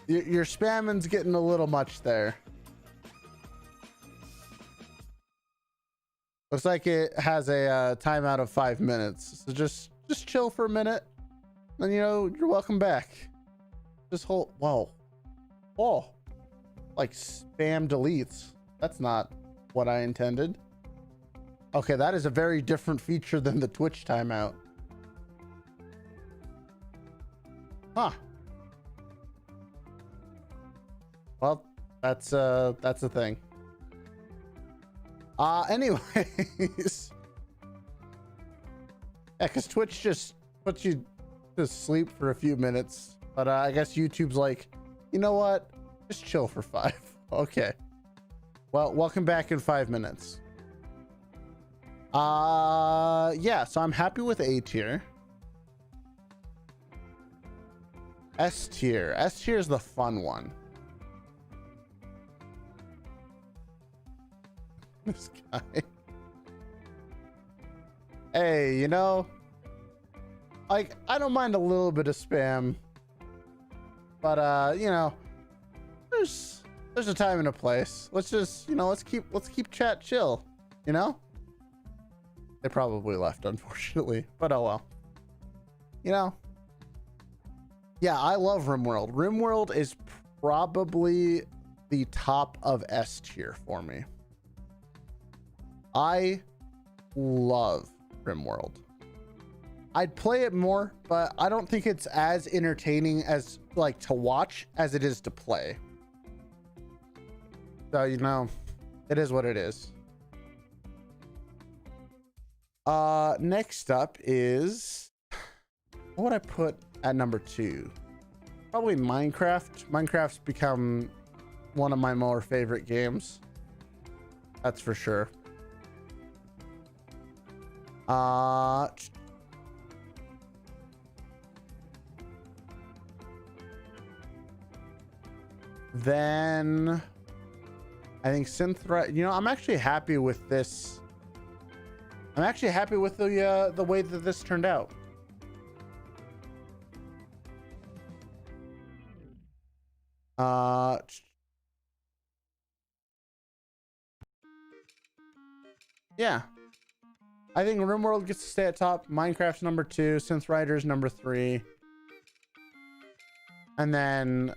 A: Your spamming's getting a little much there. Looks like it has a timeout of 5 minutes. So just chill for a minute, and you're welcome back. This whole, whoa. Oh, like spam deletes. That's not what I intended. Okay, that is a very different feature than the Twitch timeout. Huh. Well, that's a thing. Anyways. Yeah, because Twitch just puts you to sleep for a few minutes. But I guess YouTube's like, you know what? Just chill for 5. Okay. Well, welcome back in 5 minutes. Yeah, so I'm happy with A tier. S tier. S tier is the fun one. This guy. Hey, you know, like, I don't mind a little bit of spam, but you know, there's a time and a place. Let's just, you know, let's keep chat chill, you know? They probably left, unfortunately, but oh well. You know, yeah, I love Rimworld. Rimworld is probably the top of S tier for me. I love Rimworld. I'd play it more, but I don't think it's as entertaining as like to watch as it is to play. So, you know, it is what it is. Next up is, what would I put at number 2? Probably Minecraft. Minecraft's become one of my more favorite games. That's for sure. Then I think Synthriders. You know, I'm actually happy with this. I'm actually happy with the way that this turned out. Yeah. I think Rimworld gets to stay at top. Minecraft's number 2. Synthriders number 3. And then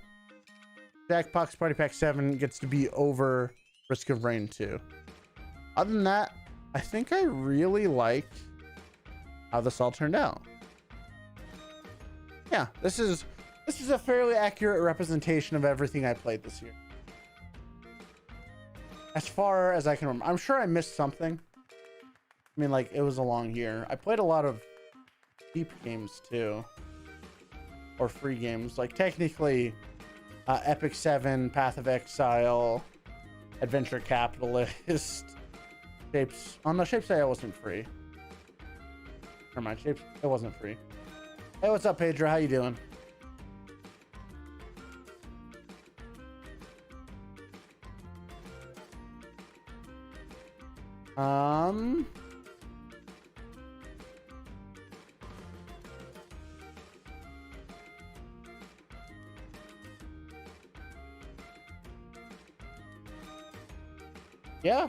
A: Jackbox Party Pack 7 gets to be over Risk of Rain 2. Other than that, I think I really like how this all turned out. Yeah, this is a fairly accurate representation of everything I played this year. As far as I can remember. I'm sure I missed something. I mean, like, it was a long year. I played a lot of cheap games too, or free games. Like, technically, Epic 7, Path of Exile, Adventure Capitalist, Shapes. Oh no, Shapes.io wasn't free. Never mind, Shapes. It wasn't free. Hey, what's up, Pedro? How you doing? Yeah.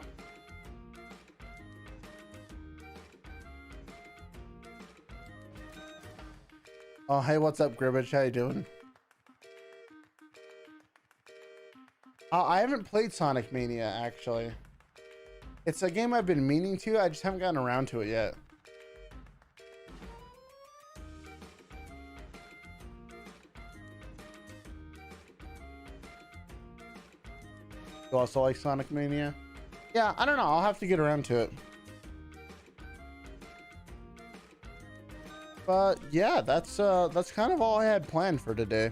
A: Oh, hey, what's up, Gribbage? How you doing? I haven't played Sonic Mania, actually. It's a game I've been meaning to. I just haven't gotten around to it yet. You also like Sonic Mania? Yeah, I don't know. I'll have to get around to it. But yeah, that's kind of all I had planned for today.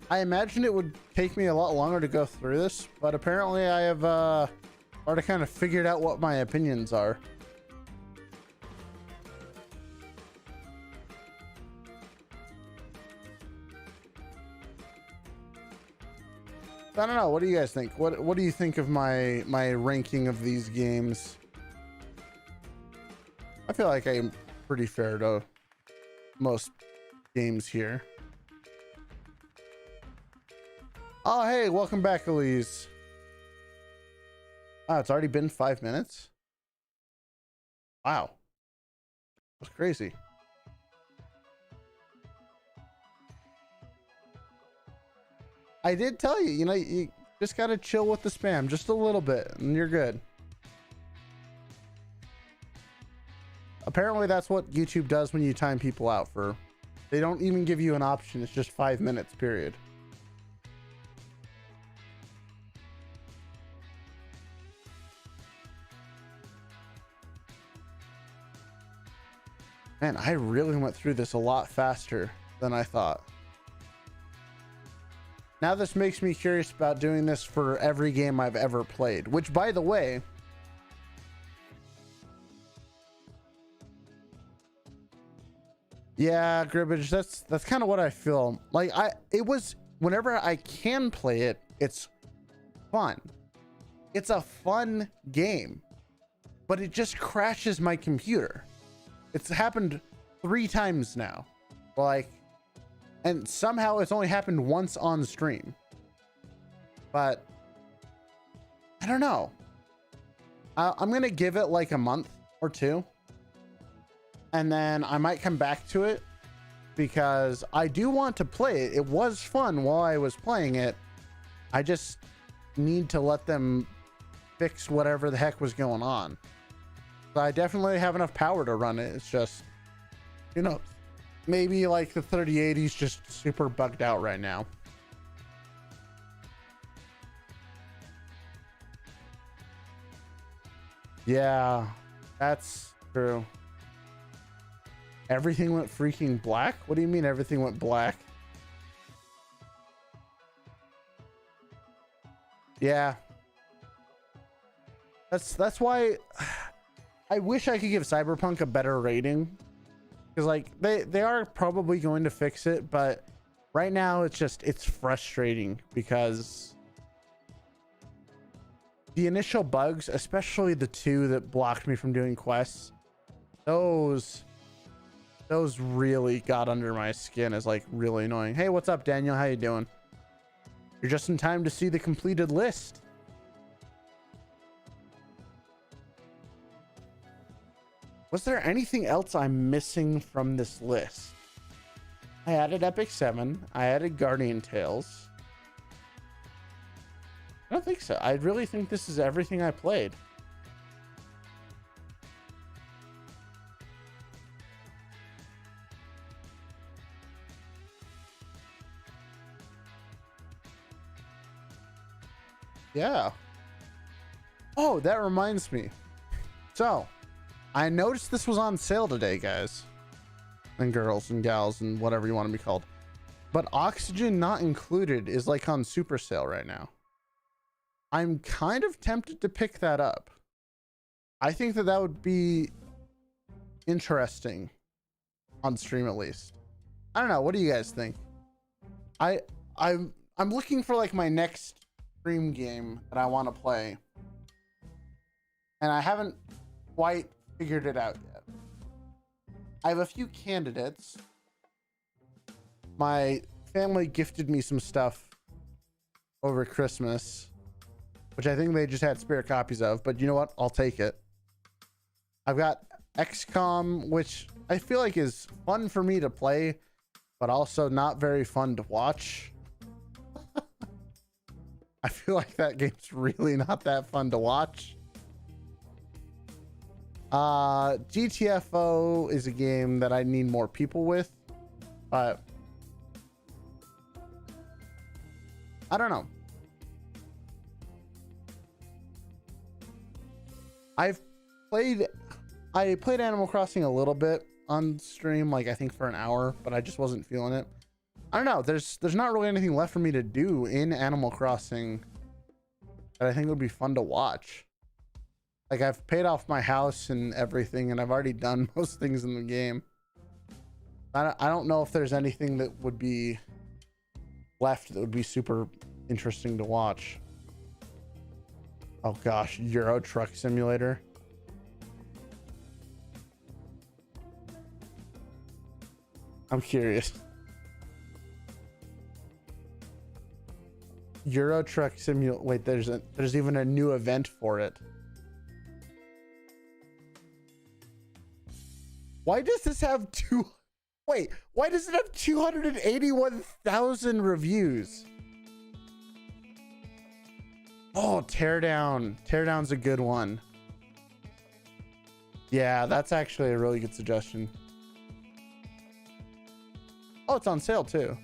A: I imagined it would take me a lot longer to go through this, but apparently I have already kind of figured out what my opinions are. I don't know. What do you guys think? What do you think of my ranking of these games? I feel like I'm pretty fair to most games here. Oh, hey, welcome back, Elise. Wow, it's already been 5 minutes. Wow, that's crazy. I did tell you, you know, you just gotta chill with the spam just a little bit and you're good. Apparently that's what YouTube does when you time people out for. They don't even give you an option. It's just 5 minutes, period. Man, I really went through this a lot faster than I thought. Now this makes me curious about doing this for every game I've ever played, which, by the way, yeah, Gribbage, that's kind of what I feel. Like it was, whenever I can play it, it's fun. It's a fun game, but it just crashes my computer. It's happened 3 times now. Like, and somehow it's only happened once on stream. But I don't know. I'm going to give it like a month or 2. And then I might come back to it because I do want to play it. It was fun while I was playing it. I just need to let them fix whatever the heck was going on. So I definitely have enough power to run it. It's just, you know, maybe like the 3080's just super bugged out right now. Yeah, that's true. Everything went freaking black? What do you mean everything went black? Yeah. That's why I wish I could give Cyberpunk a better rating. Because like they are probably going to fix it, but right now it's frustrating because the initial bugs, especially the 2 that blocked me from doing quests, those really got under my skin as like really annoying. Hey, what's up, Daniel? How you doing? You're just in time to see the completed list. Was there anything else I'm missing from this list? I added Epic 7. I added Guardian Tales. I don't think so. I really think this is everything I played. Yeah. Oh, that reminds me. So, I noticed this was on sale today, guys. And girls and gals and whatever you want to be called. But Oxygen Not Included is like on super sale right now. I'm kind of tempted to pick that up. I think that would be interesting on stream, at least. I don't know. What do you guys think? I'm looking for like my next stream game that I want to play, and I haven't quite figured it out yet. I have a few candidates. My family gifted me some stuff over Christmas, which I think they just had spare copies of, but you know what? I'll take it. I've got XCOM, which I feel like is fun for me to play, but also not very fun to watch. I feel like that game's really not that fun to watch. GTFO is a game that I need more people with, but I don't know. I played Animal Crossing a little bit on stream, like I think for an hour, but I just wasn't feeling it. I don't know. There's not really anything left for me to do in Animal Crossing that I think would be fun to watch. Like, I've paid off my house and everything, and I've already done most things in the game. I don't know if there's anything that would be left that would be super interesting to watch. Oh gosh, Euro Truck Simulator. I'm curious. Euro Truck Simulator. Wait, there's even a new event for it. Why does this have why does it have 281,000 reviews? Oh, Teardown. Teardown's a good one. Yeah, that's actually a really good suggestion. Oh, it's on sale too.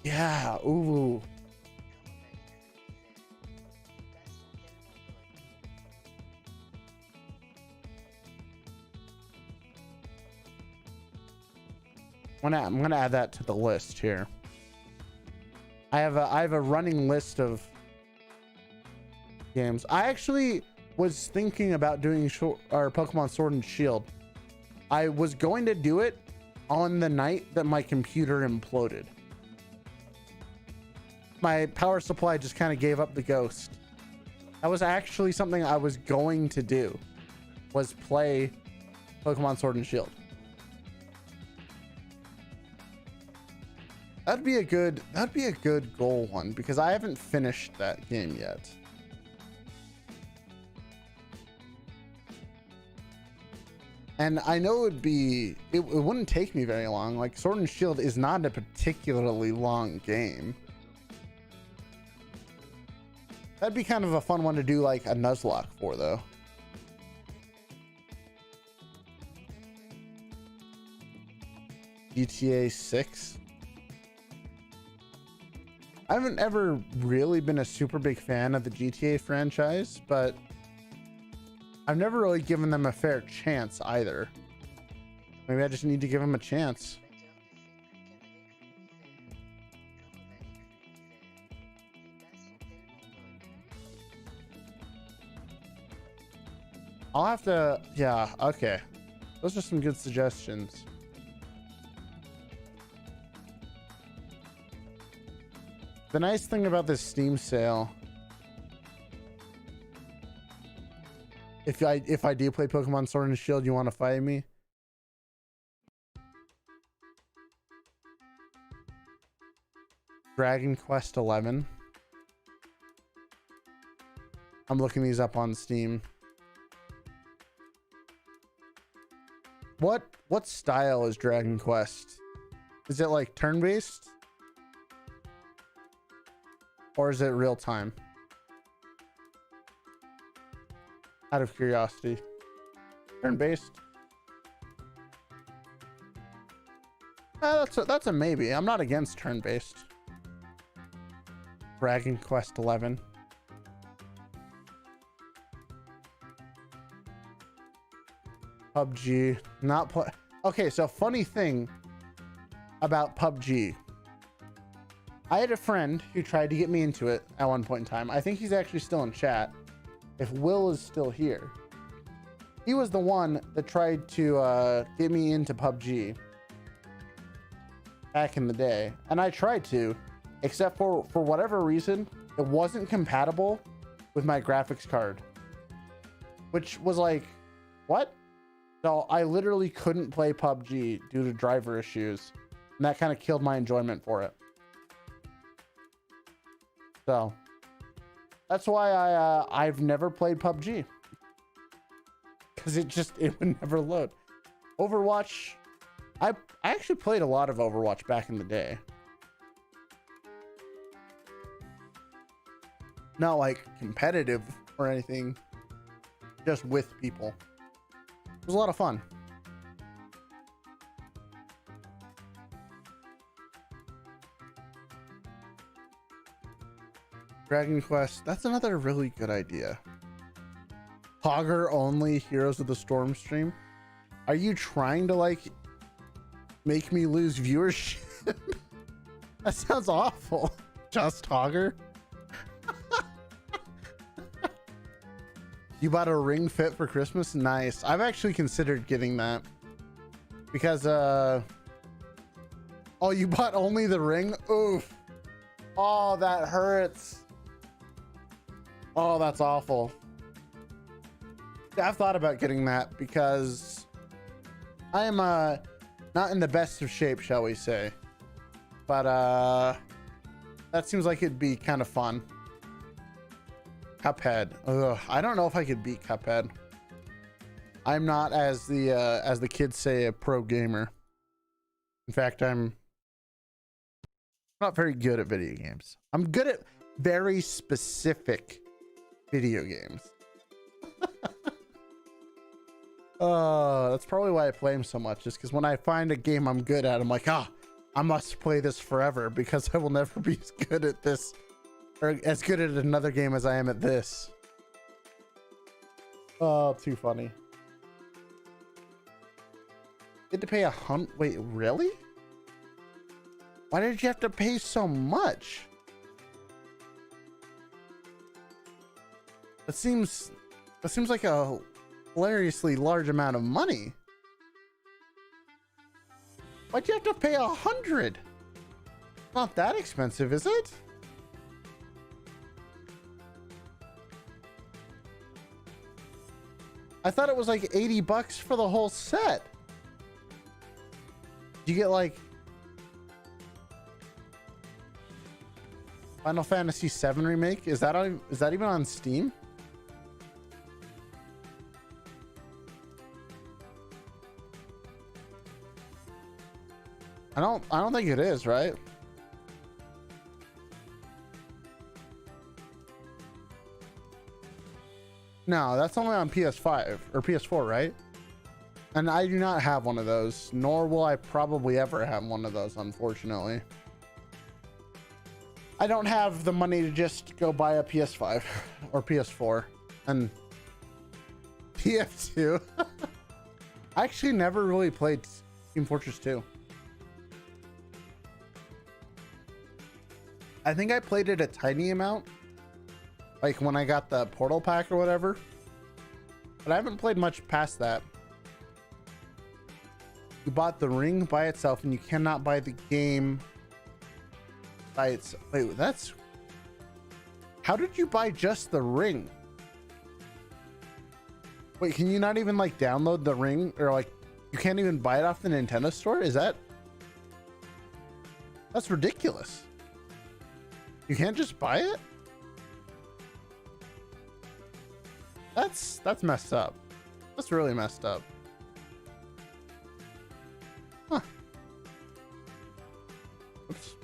A: Yeah, ooh. I'm gonna add that to the list here. I have a running list of games. I actually was thinking about doing Pokemon Sword and Shield. I was going to do it on the night that my computer imploded. My power supply just kind of gave up the ghost. That was actually something I was going to do, was play Pokemon Sword and Shield. That'd be a good goal one, because I haven't finished that game yet. And I know it wouldn't take me very long. Like, Sword and Shield is not a particularly long game. That'd be kind of a fun one to do like a Nuzlocke for, though. GTA 6. I haven't ever really been a super big fan of the GTA franchise, but I've never really given them a fair chance either. Maybe I just need to give them a chance. I'll have to, yeah, okay. Those are some good suggestions. The nice thing about this Steam sale, if I do play Pokemon Sword and Shield, you want to fight me? Dragon Quest 11. I'm looking these up on Steam. What style is Dragon Quest? Is it like turn-based? Or is it real time? Out of curiosity. Turn-based. That's a maybe. I'm not against turn-based. Dragon Quest 11. PUBG. Not play. Okay, so funny thing about PUBG. I had a friend who tried to get me into it at one point in time. I think he's actually still in chat. If Will is still here. He was the one that tried to get me into PUBG back in the day. And I tried to, except for whatever reason, it wasn't compatible with my graphics card. Which was like, what? So I literally couldn't play PUBG due to driver issues. And that kind of killed my enjoyment for it. So that's why I've never played PUBG, because it would never load. Overwatch, I actually played a lot of Overwatch back in the day. Not like competitive or anything, just with people. It was a lot of fun. Dragon Quest, that's another really good idea. Hogger only Heroes of the Storm stream. Are you trying to like make me lose viewership? That sounds awful. Just Hogger. You bought a Ring Fit for Christmas? Nice. I've actually considered getting that because oh, you bought only the ring? Oof. Oh, that hurts. Oh, that's awful. I've thought about getting that because I am not in the best of shape, shall we say. But that seems like it'd be kind of fun. Cuphead. Ugh, I don't know if I could beat Cuphead. I'm not, as the kids say, a pro gamer. In fact, I'm not very good at video games. I'm good at very specific video games. That's probably why I play them so much, is because when I find a game I'm good at, I'm like, I must play this forever because I will never be as good at this or as good at another game as I am at this. Oh, too funny. You had to pay wait, really? Why did you have to pay so much? That seems like a hilariously large amount of money. Why'd you have to pay 100? Not that expensive, is it? I thought it was like 80 bucks for the whole set. You get like Final Fantasy VII Remake? Is that even on Steam? I don't think it is, right? No, that's only on PS5 or PS4, right? And I do not have one of those, nor will I probably ever have one of those, unfortunately. I don't have the money to just go buy a PS5 or PS4 and TF2. I actually never really played Team Fortress 2. I think I played it a tiny amount, like when I got the Portal Pack or whatever, but I haven't played much past that. You bought the ring by itself and you cannot buy the game by its... Wait, that's... How did you buy just the ring? Wait, can you not even like download the ring, or like you can't even buy it off the Nintendo store? Is that... That's ridiculous. You can't just buy it? That's messed up. That's really messed up. Huh. Oops.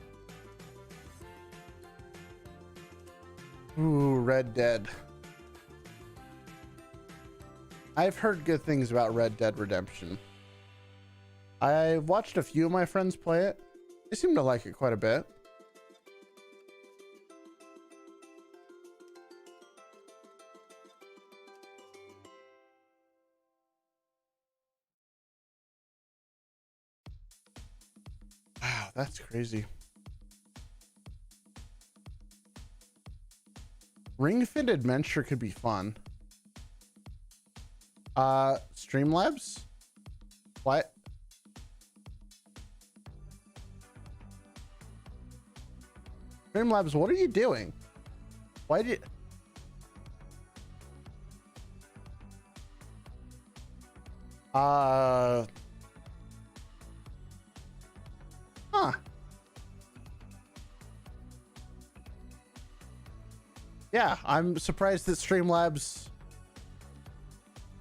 A: Ooh, Red Dead. I've heard good things about Red Dead Redemption. I watched a few of my friends play it. They seem to like it quite a bit. Wow, that's crazy. Ring Fit Adventure could be fun. Streamlabs? What? Streamlabs, what are you doing? Why did... Huh. Yeah, I'm surprised that Streamlabs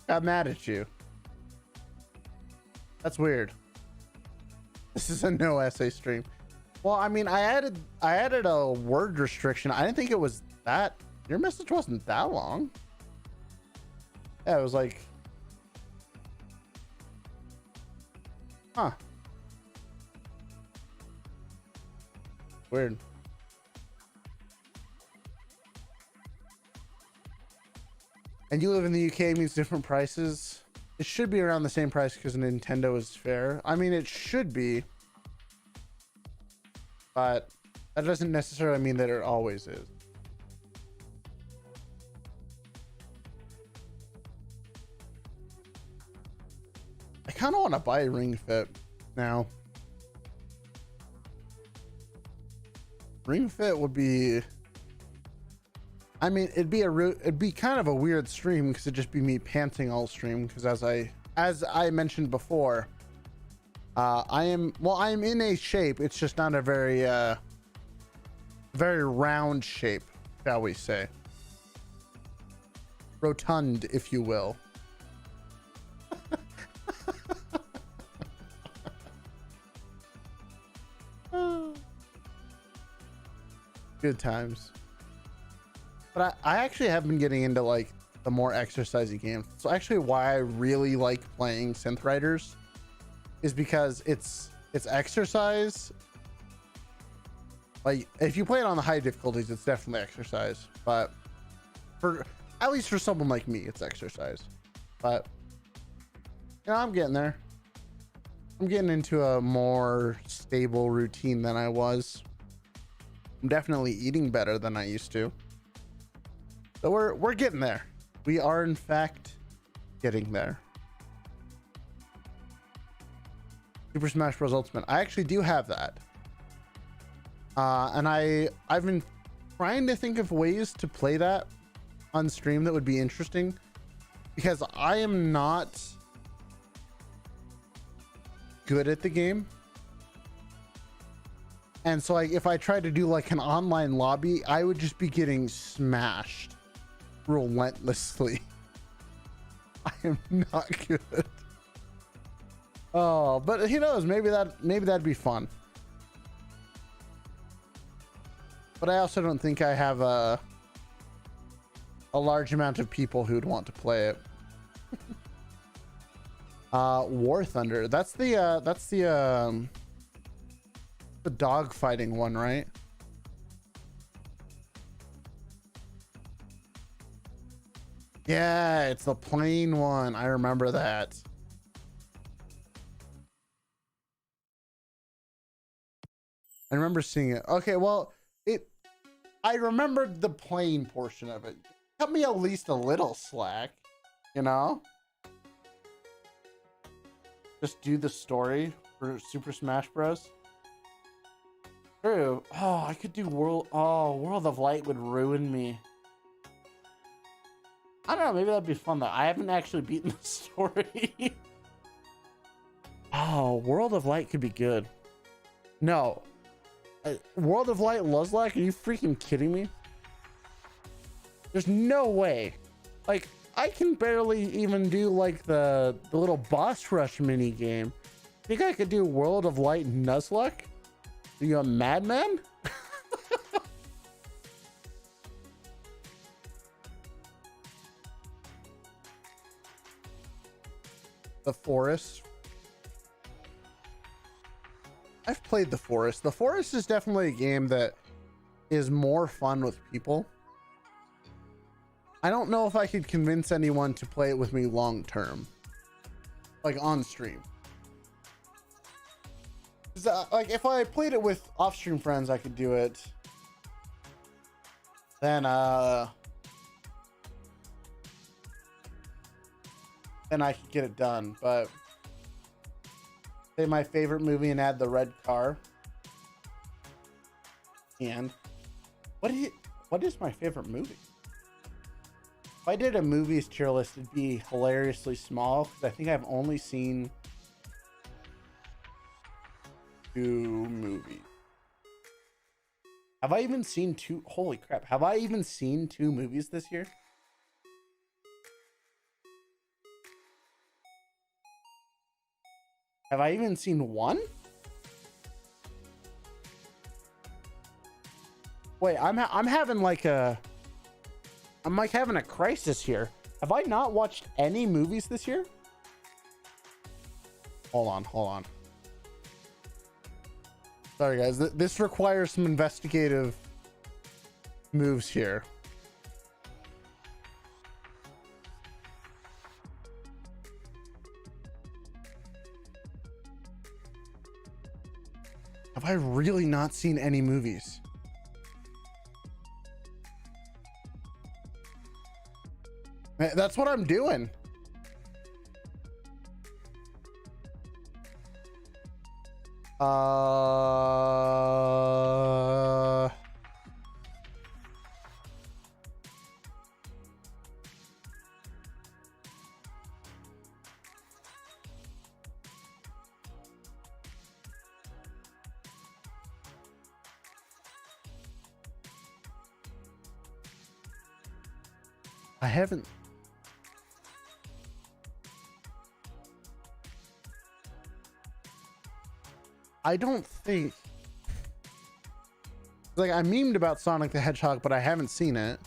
A: got mad at you. That's weird. This is a no essay stream. Well, I mean, I added a word restriction. I didn't think it was that. Your message wasn't that long. Yeah, it was like... Huh. Weird. And you live in the UK means different prices. It should be around the same price because Nintendo is fair. I mean, it should be, but that doesn't necessarily mean that it always is. I kind of want to buy a Ring Fit now. Ring Fit would be... I mean, it'd be kind of a weird stream because it'd just be me panting all stream. Because as I mentioned before, I am in a shape. It's just not a very round shape, shall we say? Rotund, if you will. Good times. But I actually have been getting into like the more exercisey games. So actually why I really like playing Synthriders is because it's exercise. Like if you play it on the high difficulties, it's definitely exercise. But for at least for someone like me, it's exercise. But you know, I'm getting there. I'm getting into a more stable routine than I was. I'm definitely eating better than I used to. So we're getting there. We are in fact getting there. Super Smash Bros. Ultimate. I actually do have that. And I've been trying to think of ways to play that on stream that would be interesting, because I am not good at the game. And so like if I tried to do like an online lobby, I would just be getting smashed relentlessly. I am not good. Oh, but who knows, maybe that'd be fun. But I also don't think I have a large amount of people who'd want to play it. War Thunder. That's the dog fighting one, right? Yeah, it's the plane one. I remember that. I remember seeing it. Okay, well, I remembered the plane portion of it. Cut me at least a little slack, you know? Just do the story for Super Smash Bros. True. Oh, I could do World of Light would ruin me. I don't know, maybe that'd be fun though. I haven't actually beaten the story. Oh, World of Light could be good. No. World of Light Nuzlocke? Are you freaking kidding me? There's no way. Like, I can barely even do like the little boss rush mini game. Think I could do World of Light Nuzlocke? Are you a madman? The Forest. I've played The Forest. The Forest is definitely a game that is more fun with people. I don't know if I could convince anyone to play it with me long term, like on stream. Like if I played it with off-stream friends, I could do it. Then I could get it done. But say my favorite movie and add the red car. And what is my favorite movie? If I did a movies tier list, it'd be hilariously small because I think I've only seen 2 movies. Have I even seen 2? Holy crap. Have I even seen 2 movies this year? Have I even seen 1? Wait, I'm having like I'm like having a crisis here. Have I not watched any movies this year? Hold on. Sorry guys, this requires some investigative moves here. Have I really not seen any movies? That's what I'm doing. I haven't. I don't think. Like, I memed about Sonic the Hedgehog, but I haven't seen it.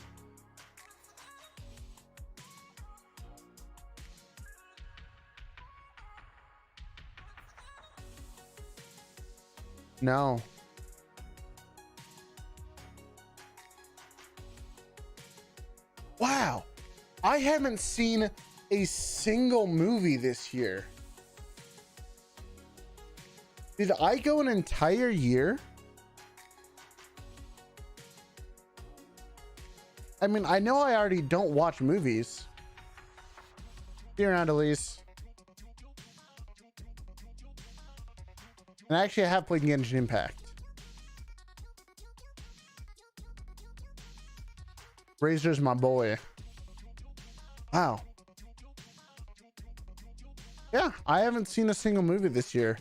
A: No. Wow. I haven't seen a single movie this year. Did I go an entire year? I mean, I know I already don't watch movies. See you around, Elise. And actually, I have played Genshin Impact. Razor's my boy. Wow. Yeah, I haven't seen a single movie this year.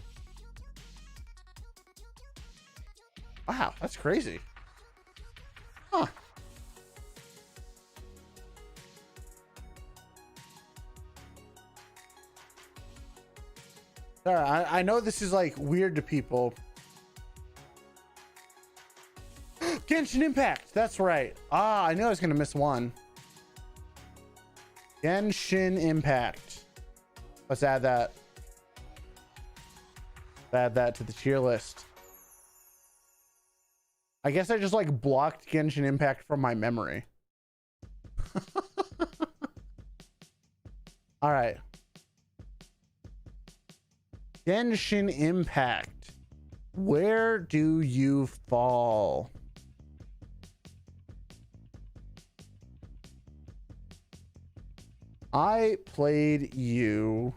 A: Wow, that's crazy. Huh. Sorry, I know this is like weird to people. Genshin Impact, that's right. Ah, I knew I was gonna miss one. Genshin Impact. Let's add that. Add that to the tier list. I guess I just like blocked Genshin Impact from my memory. All right. Genshin Impact. Where do you fall? I played you.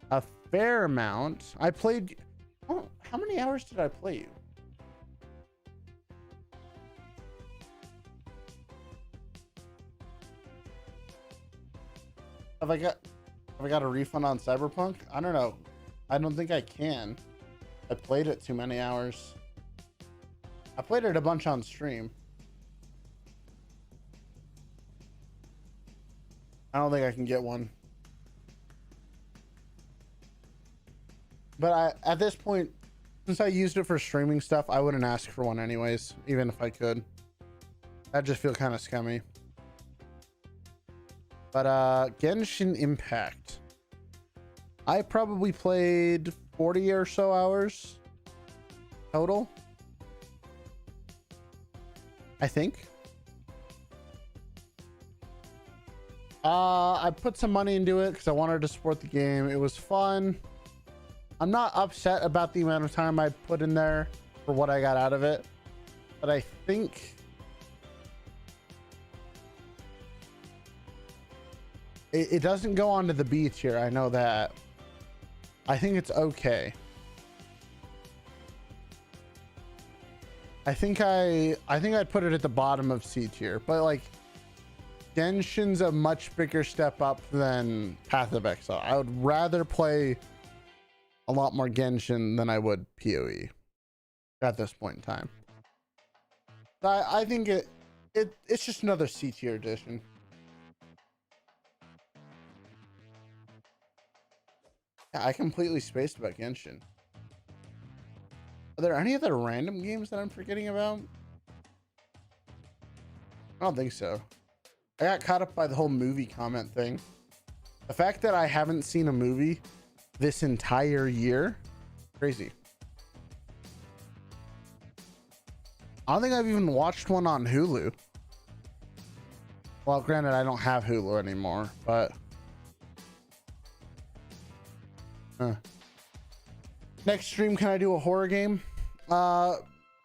A: A fair amount. I played. Oh, how many hours did I play you? Have I got a refund on Cyberpunk? I don't know. I don't think I can. I played it too many hours. I played it a bunch on stream. I don't think I can get one. But at this point, since I used it for streaming stuff, I wouldn't ask for one anyways, even if I could. That'd just feel kind of scummy. But Genshin Impact. I probably played 40 or so hours total. I think. I put some money into it because I wanted to support the game. It was fun. I'm not upset about the amount of time I put in there for what I got out of it, but I think it doesn't go onto the B tier. I know that. I think it's okay. I think I'd put it at the bottom of C tier, but like Genshin's a much bigger step up than Path of Exile. I would rather play a lot more Genshin than I would PoE at this point in time. I think it's just another C tier edition. Yeah, I completely spaced about Genshin. Are there any other random games that I'm forgetting about? I don't think so. I got caught up by the whole movie comment thing. The fact that I haven't seen a movie this entire year, crazy. I don't think I've even watched one on Hulu. Well, granted, I don't have Hulu anymore, but next stream, can I do a horror game?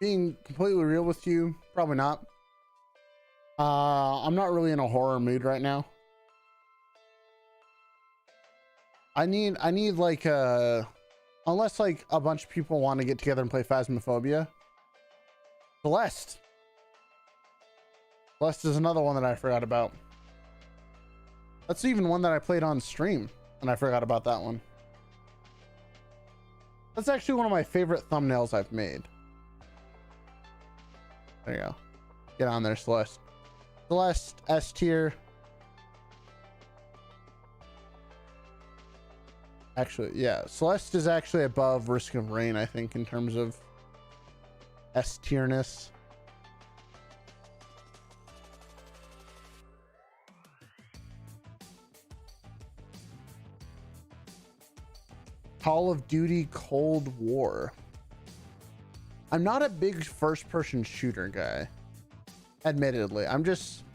A: Being completely real with you, probably not. I'm not really in a horror mood right now. I need like unless like a bunch of people want to get together and play Phasmophobia. Celeste is another one that I forgot about. That's even one that I played on stream and I forgot about that one. That's actually one of my favorite thumbnails I've made. There you go. Get on there, Celeste. Celeste, S tier. Actually, yeah, Celeste is actually above Risk of Rain, I think, in terms of S tierness. Call of Duty Cold War. I'm not a big first-person shooter guy, admittedly. I'm just,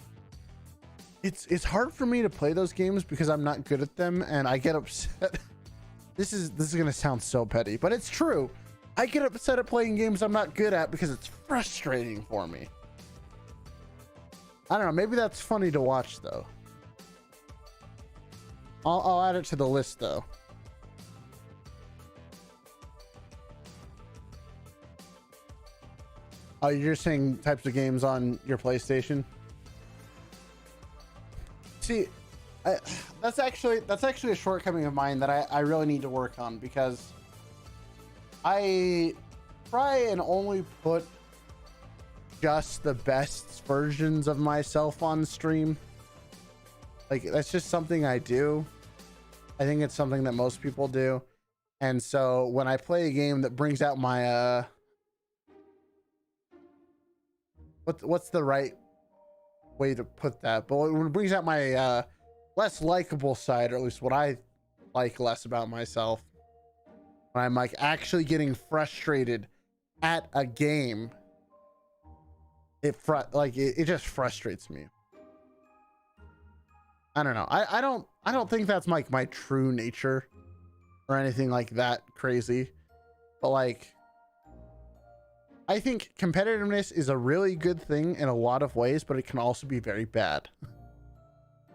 A: it's hard for me to play those games because I'm not good at them, and I get upset. This is gonna sound so petty, but it's true. I get upset at playing games I'm not good at because it's frustrating for me. I don't know, maybe that's funny to watch though. I'll add it to the list though. Oh, you're saying types of games on your PlayStation? See, that's actually a shortcoming of mine that I really need to work on, because I try and only put just the best versions of myself on stream. Like, that's just something I do. I think it's something that most people do. And so when I play a game that brings out my what's the right way to put that, but when it brings out my less likable side, or at least what I like less about myself, when I'm like actually getting frustrated at a game, it just frustrates me. I don't know. I don't think that's like my true nature or anything like that crazy, but like, I think competitiveness is a really good thing in a lot of ways, but it can also be very bad.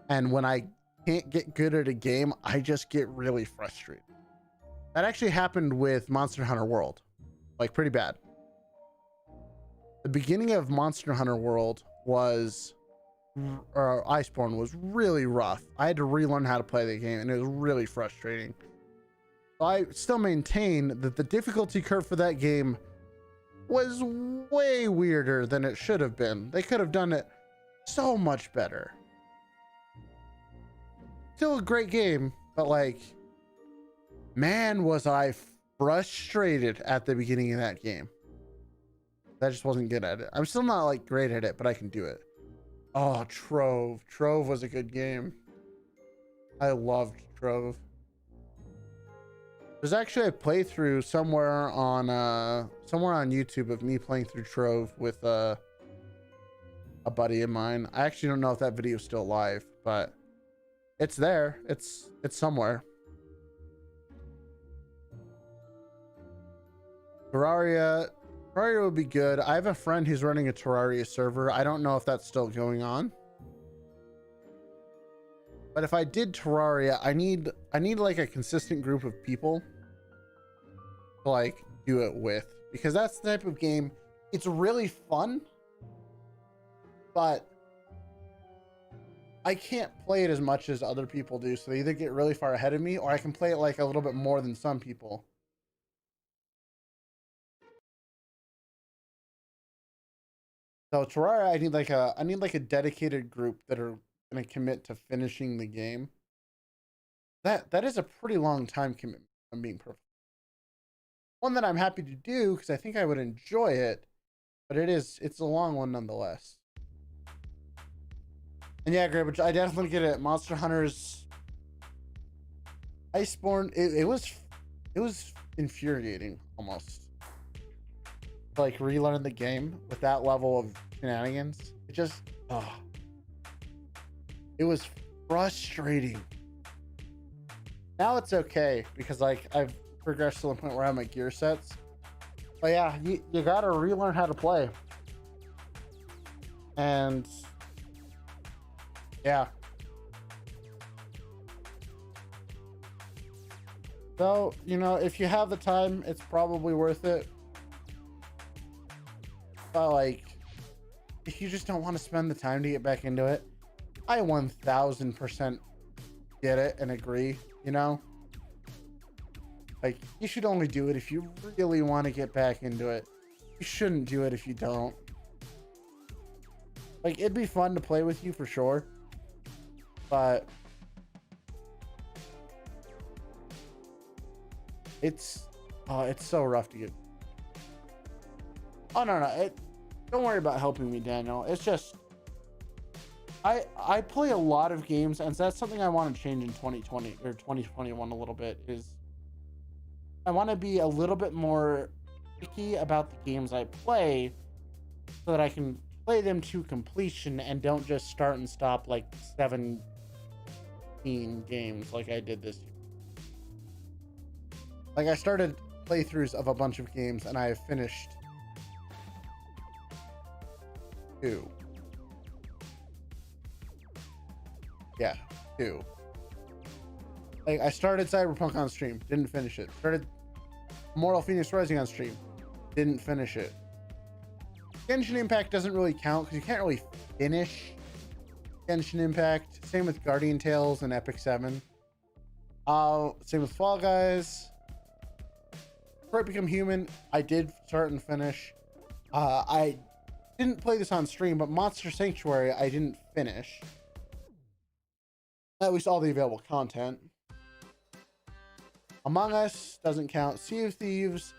A: And when I can't get good at a game, I just get really frustrated. That actually happened with Monster Hunter World, like pretty bad. The beginning of Monster Hunter World was, or Iceborn, was really rough. I had to relearn how to play the game, and it was really frustrating. I still maintain that the difficulty curve for that game was way weirder than it should have been. They could have done it so much better. Still a great game, but like, man, was I frustrated at the beginning of that game. I just wasn't good at it. I'm still not like great at it, but I can do it. Oh, Trove. Trove was a good game. I loved Trove. There's actually a playthrough somewhere on YouTube of me playing through Trove with a buddy of mine. I actually don't know if that video is still live, but it's there. It's somewhere. Terraria would be good. I have a friend who's running a Terraria server. I don't know if that's still going on. But if I did Terraria, I need like a consistent group of people to like do it with, because that's the type of game, it's really fun, but I can't play it as much as other people do. So they either get really far ahead of me, or I can play it like a little bit more than some people. So Terraria, I need like a dedicated group that are going to commit to finishing the game. That is a pretty long time commitment, if I'm being perfect. One that I'm happy to do because I think I would enjoy it, but it's a long one nonetheless. And yeah, great, but I definitely get it. Monster Hunter's Iceborn, it was infuriating almost. Like relearn the game with that level of shenanigans. It just, it was frustrating. Now it's okay because like I've progressed to the point where I have my gear sets. But yeah, you gotta relearn how to play. And yeah. So, you know, if you have the time, it's probably worth it. But like, if you just don't want to spend the time to get back into it, I 1000% get it and agree, you know? Like, you should only do it if you really want to get back into it. You shouldn't do it if you don't. Like, it'd be fun to play with you for sure, but It's so rough to get. Oh no, don't worry about helping me, Daniel. It's just I play a lot of games, and that's something I want to change in 2020 or 2021 a little bit. Is I want to be a little bit more picky about the games I play, so that I can play them to completion and don't just start and stop like 17 games like I did this year. Like I started playthroughs of a bunch of games and I have finished 2. Yeah, 2. Like I started Cyberpunk on stream, didn't finish it. Started Mortal Phoenix Rising on stream, didn't finish it. Genshin Impact doesn't really count because you can't really finish Genshin Impact. Same with Guardian Tales and Epic 7. Same with Fall Guys. Detroit Become Human, I did start and finish. I didn't play this on stream, but Monster Sanctuary I didn't finish. At least all the available content. Among Us doesn't count. Sea of Thieves,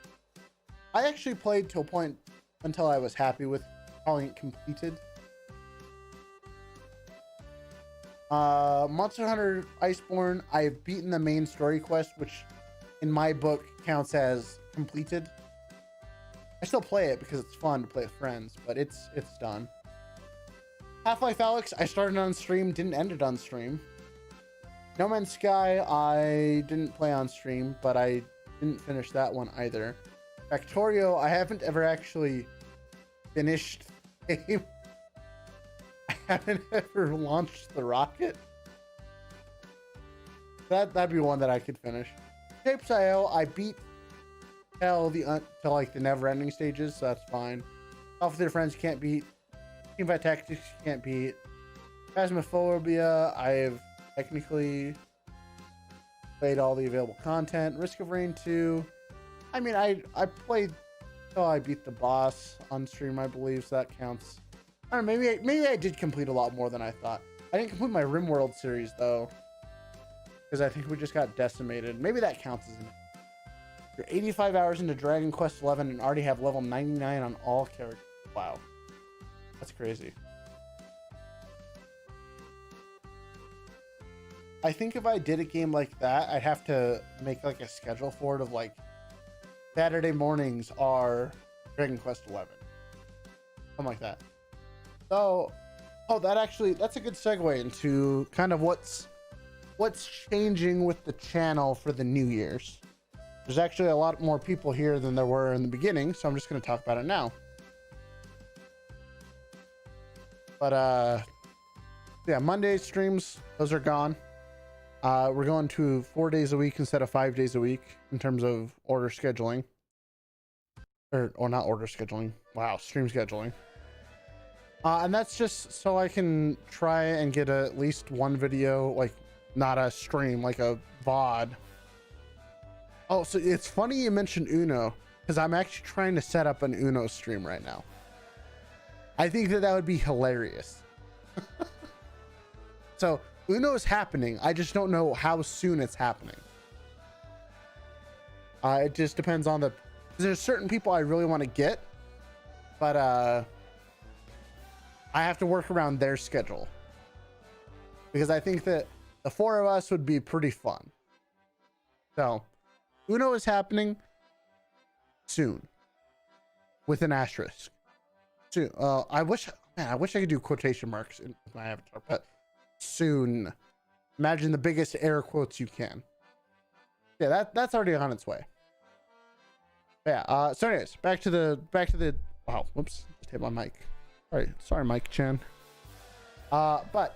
A: I actually played to a point until I was happy with calling it completed. Monster Hunter Iceborn, I've beaten the main story quest, which in my book counts as completed. I still play it because it's fun to play with friends, but it's done. Half-Life Alyx, I started on stream, didn't end it on stream. No Man's Sky, I didn't play on stream, but I didn't finish that one either. Factorio, I haven't ever actually finished the game. I haven't ever launched the rocket. That'd be one that I could finish. Shapes.io, I beat till like the never-ending stages, so that's fine. Off with Your Friends, you can't beat. Teamfight Tactics, you can't beat. Phasmophobia, I've technically played all the available content. Risk of Rain 2, I mean, I played till I beat the boss on stream, I believe, so that counts. I don't know, maybe I did complete a lot more than I thought. I didn't complete my Rimworld series though, because I think we just got decimated. Maybe that counts as an. You're 85 hours into Dragon Quest XI and already have level 99 on all characters. Wow, that's crazy. I think if I did a game like that, I'd have to make like a schedule for it of like Saturday mornings are Dragon Quest XI, something like that. So, that's a good segue into kind of what's changing with the channel for the New Year's. There's actually a lot more people here than there were in the beginning, so I'm just going to talk about it now. But yeah, Monday streams, those are gone. We're going to 4 days a week instead of 5 days a week in terms of order scheduling. Or not order scheduling. Wow, stream scheduling. And that's just so I can try and get at least one video, like not a stream, like a VOD. Oh, so it's funny you mentioned Uno, because I'm actually trying to set up an Uno stream right now. I think that would be hilarious. So Uno is happening. I just don't know how soon it's happening. It just depends on there's certain people I really want to get, but I have to work around their schedule, because I think that the 4 of us would be pretty fun. So Uno is happening soon with an asterisk. Soon. I wish I could do quotation marks in my avatar, but soon. Imagine the biggest air quotes you can. Yeah, that's already on its way. Yeah. So anyways, back to the. Wow. Whoops. Just hit my mic. Sorry, Mike Chan. But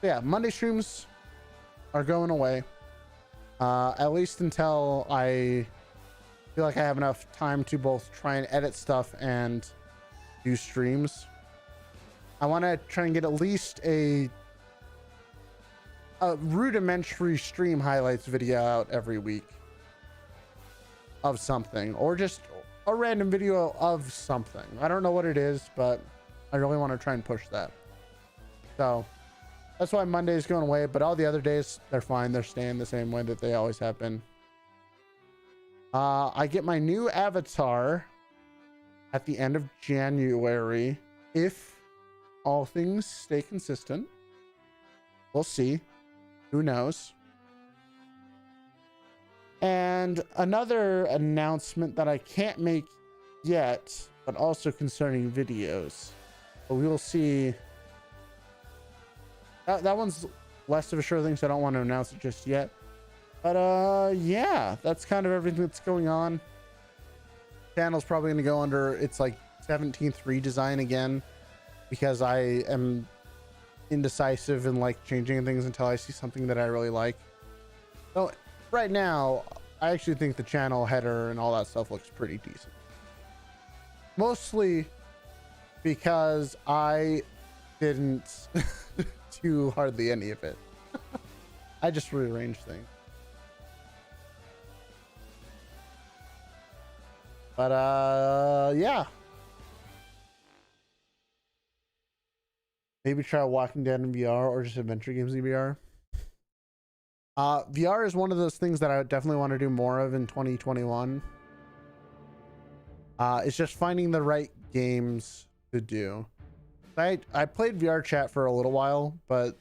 A: yeah, Monday streams are going away. At least until I feel like I have enough time to both try and edit stuff and do streams. I want to try and get at least a rudimentary stream highlights video out every week of something, or just a random video of something. I don't know what it is, but I really want to try and push that. So that's why Monday's going away, but all the other days, they're fine. They're staying the same way that they always have been. I get my new avatar at the end of January if all things stay consistent. We'll see. Who knows? And another announcement that I can't make yet, but also concerning videos. But we will see. That one's less of a sure thing, so I don't want to announce it just yet. But yeah, that's kind of everything that's going on. Channel's probably going to go under its like 17th redesign again, because I am indecisive and like changing things until I see something that I really like. So right now, I actually think the channel header and all that stuff looks pretty decent. Mostly because I didn't do hardly any of it. I just rearranged things. But yeah. Maybe try Walking Dead in VR or just adventure games in VR. VR is one of those things that I definitely want to do more of in 2021. It's just finding the right games to do. I played VR chat for a little while, but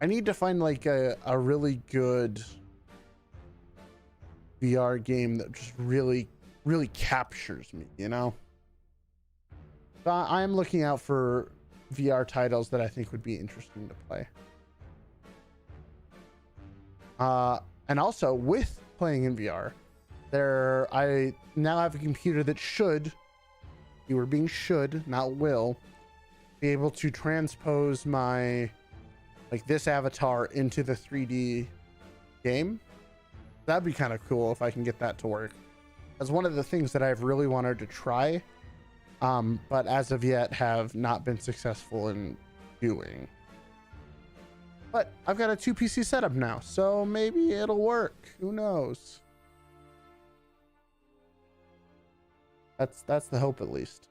A: I need to find like a really good VR game that just really captures me, you know? So I'm looking out for VR titles that I think would be interesting to play. And also with playing in VR, I now have a computer that should, you were being should, not will, be able to transpose my, like this avatar into the 3D game. That'd be kind of cool if I can get that to work. That's one of the things that I've really wanted to try, but as of yet have not been successful in doing. But I've got a 2 PC setup now, so maybe it'll work. Who knows? That's the hope, at least.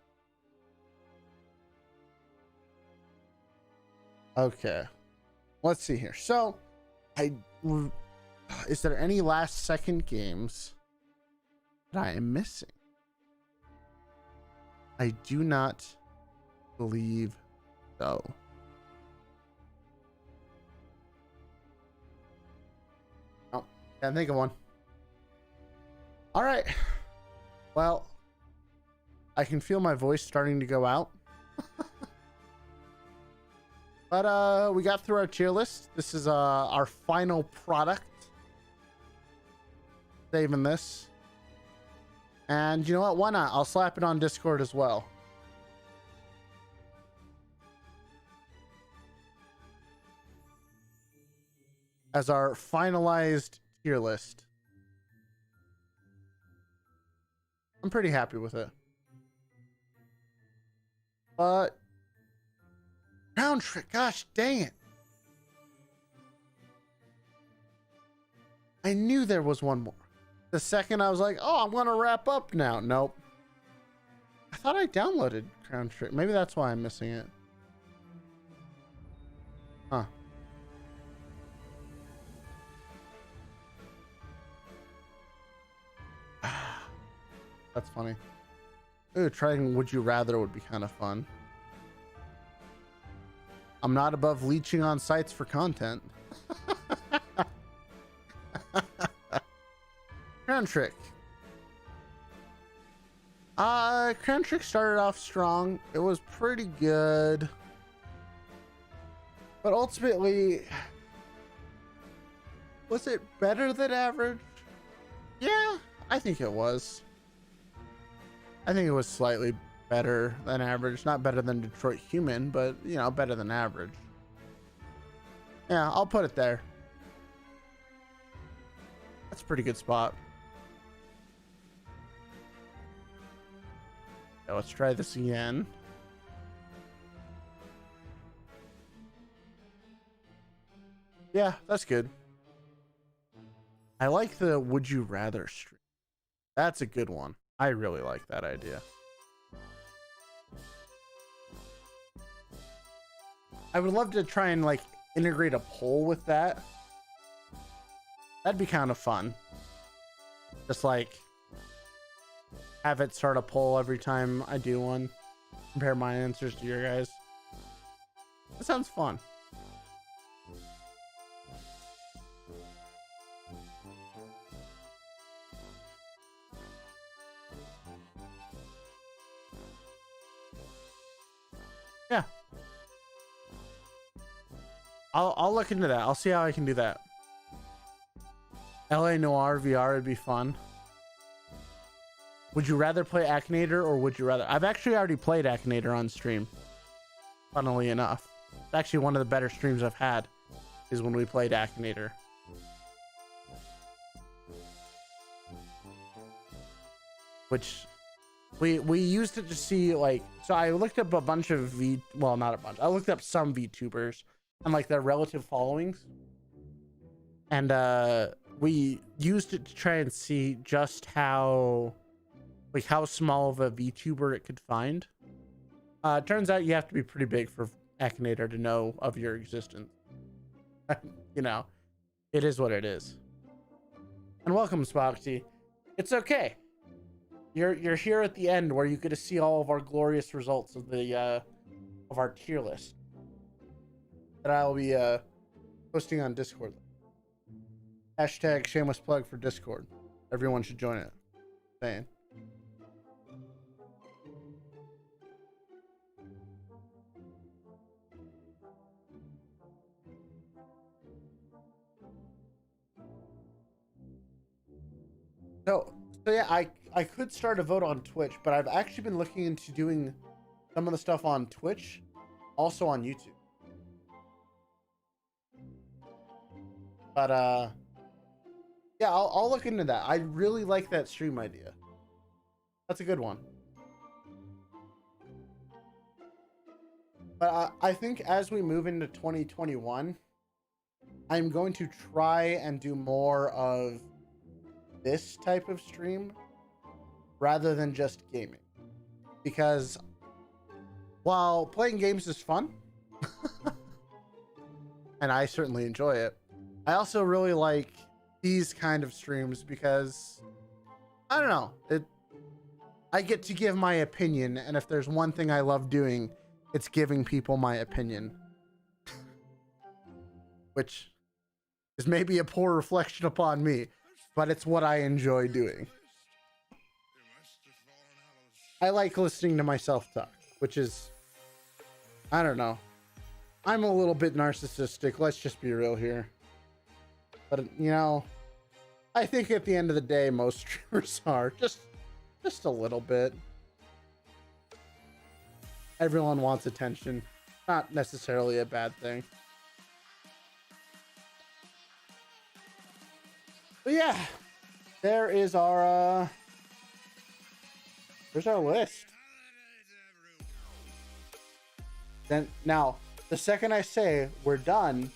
A: Okay, let's see here. So, is there any last second games that I am missing? I do not believe so. Oh, can't think of one. All right. Well, I can feel my voice starting to go out. But we got through our tier list. This is our final product. Saving this. And you know what? Why not? I'll slap it on Discord as well. As our finalized tier list. I'm pretty happy with it. But round trip, gosh dang it. I knew there was one more. The second I was like, oh, I'm going to wrap up now. Nope. I thought I downloaded Crown Trick. Maybe that's why I'm missing it. Huh. That's funny. Ooh, trying Would You Rather would be kind of fun. I'm not above leeching on sites for content. Crown Trick. Crown Trick started off strong. It was pretty good. But ultimately, was it better than average? Yeah, I think it was. I think it was slightly better than average. Not better than Detroit Human, but, you know, better than average. Yeah, I'll put it there. That's a pretty good spot. Yeah, let's try this again. Yeah, that's good. I like the Would You Rather stream. That's a good one. I really like that idea. I would love to try and like integrate a poll with that. That'd be kind of fun. Just like have it start a poll every time I do one. Compare my answers to your guys. That sounds fun. Yeah. I'll look into that. I'll see how I can do that. LA Noir VR would be fun. Would you rather play Akinator or would you rather? I've actually already played Akinator on stream. Funnily enough. It's actually one of the better streams I've had is when we played Akinator. Which we used it to see, like, so I looked up a bunch of well, not a bunch. I looked up some VTubers and like their relative followings. And we used it to try and see just how small of a VTuber it could find. Turns out you have to be pretty big for Akinator to know of your existence. You know, it is what it is. And welcome, Spoxy. It's okay. You're here at the end where you get to see all of our glorious results of the of our tier list that I'll be posting on Discord. Hashtag shameless plug for Discord. Everyone should join it. Saying. So yeah, I could start a vote on Twitch, but I've actually been looking into doing some of the stuff on Twitch, also on YouTube. But yeah, I'll look into that. I really like that stream idea. That's a good one. But I think as we move into 2021, I'm going to try and do more of this type of stream rather than just gaming. Because while playing games is fun, and I certainly enjoy it, I also really like these kind of streams because I don't know, I get to give my opinion, and if there's one thing I love doing, it's giving people my opinion. Which is maybe a poor reflection upon me, but it's what I enjoy doing. I like listening to myself talk, which is, I don't know. I'm a little bit narcissistic, let's just be real here. But, you know, I think at the end of the day, most streamers are just a little bit. Everyone wants attention. Not necessarily a bad thing. But yeah, there is our there's our list. Then now, the second I say we're done,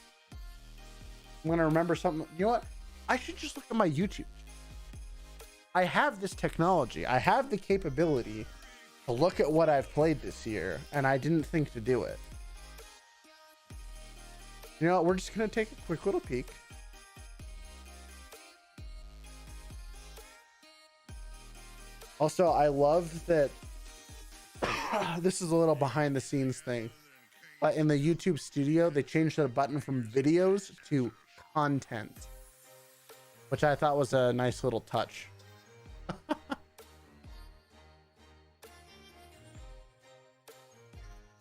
A: I'm gonna remember something. You know what? I should just look at my YouTube. I have this technology. I have the capability to look at what I've played this year, and I didn't think to do it. You know what? We're just gonna take a quick little peek. Also, I love that this is a little behind the scenes thing. But in the YouTube studio, they changed the button from videos to content, which I thought was a nice little touch.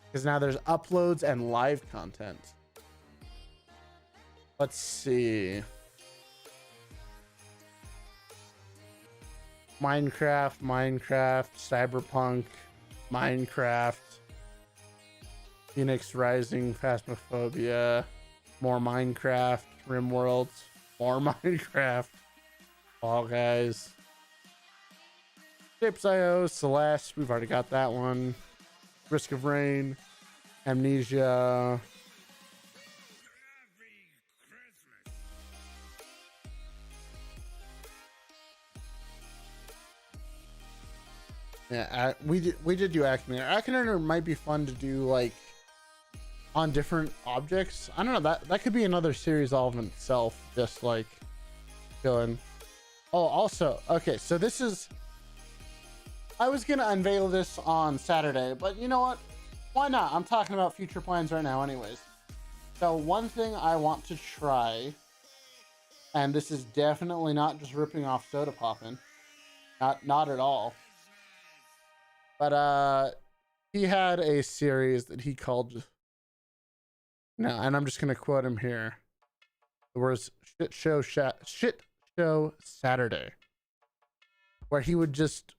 A: Because now there's uploads and live content. Let's see. Minecraft, Cyberpunk, Minecraft, Phoenix Rising, Phasmophobia, more Minecraft, Rimworld, more Minecraft, Fall Guys, Shapes.io, Celeste, we've already got that one, Risk of Rain, Amnesia, yeah, we did do Akinator. Akinator might be fun to do like on different objects. I don't know, that could be another series all of itself, just like chilling. Oh, also, okay, so this is, I was gonna unveil this on Saturday, but you know what? Why not? I'm talking about future plans right now anyways. So one thing I want to try, and this is definitely not just ripping off Soda Poppin', not at all. But he had a series that he called, no, and I'm just gonna quote him here. The words shit show Saturday, where he would just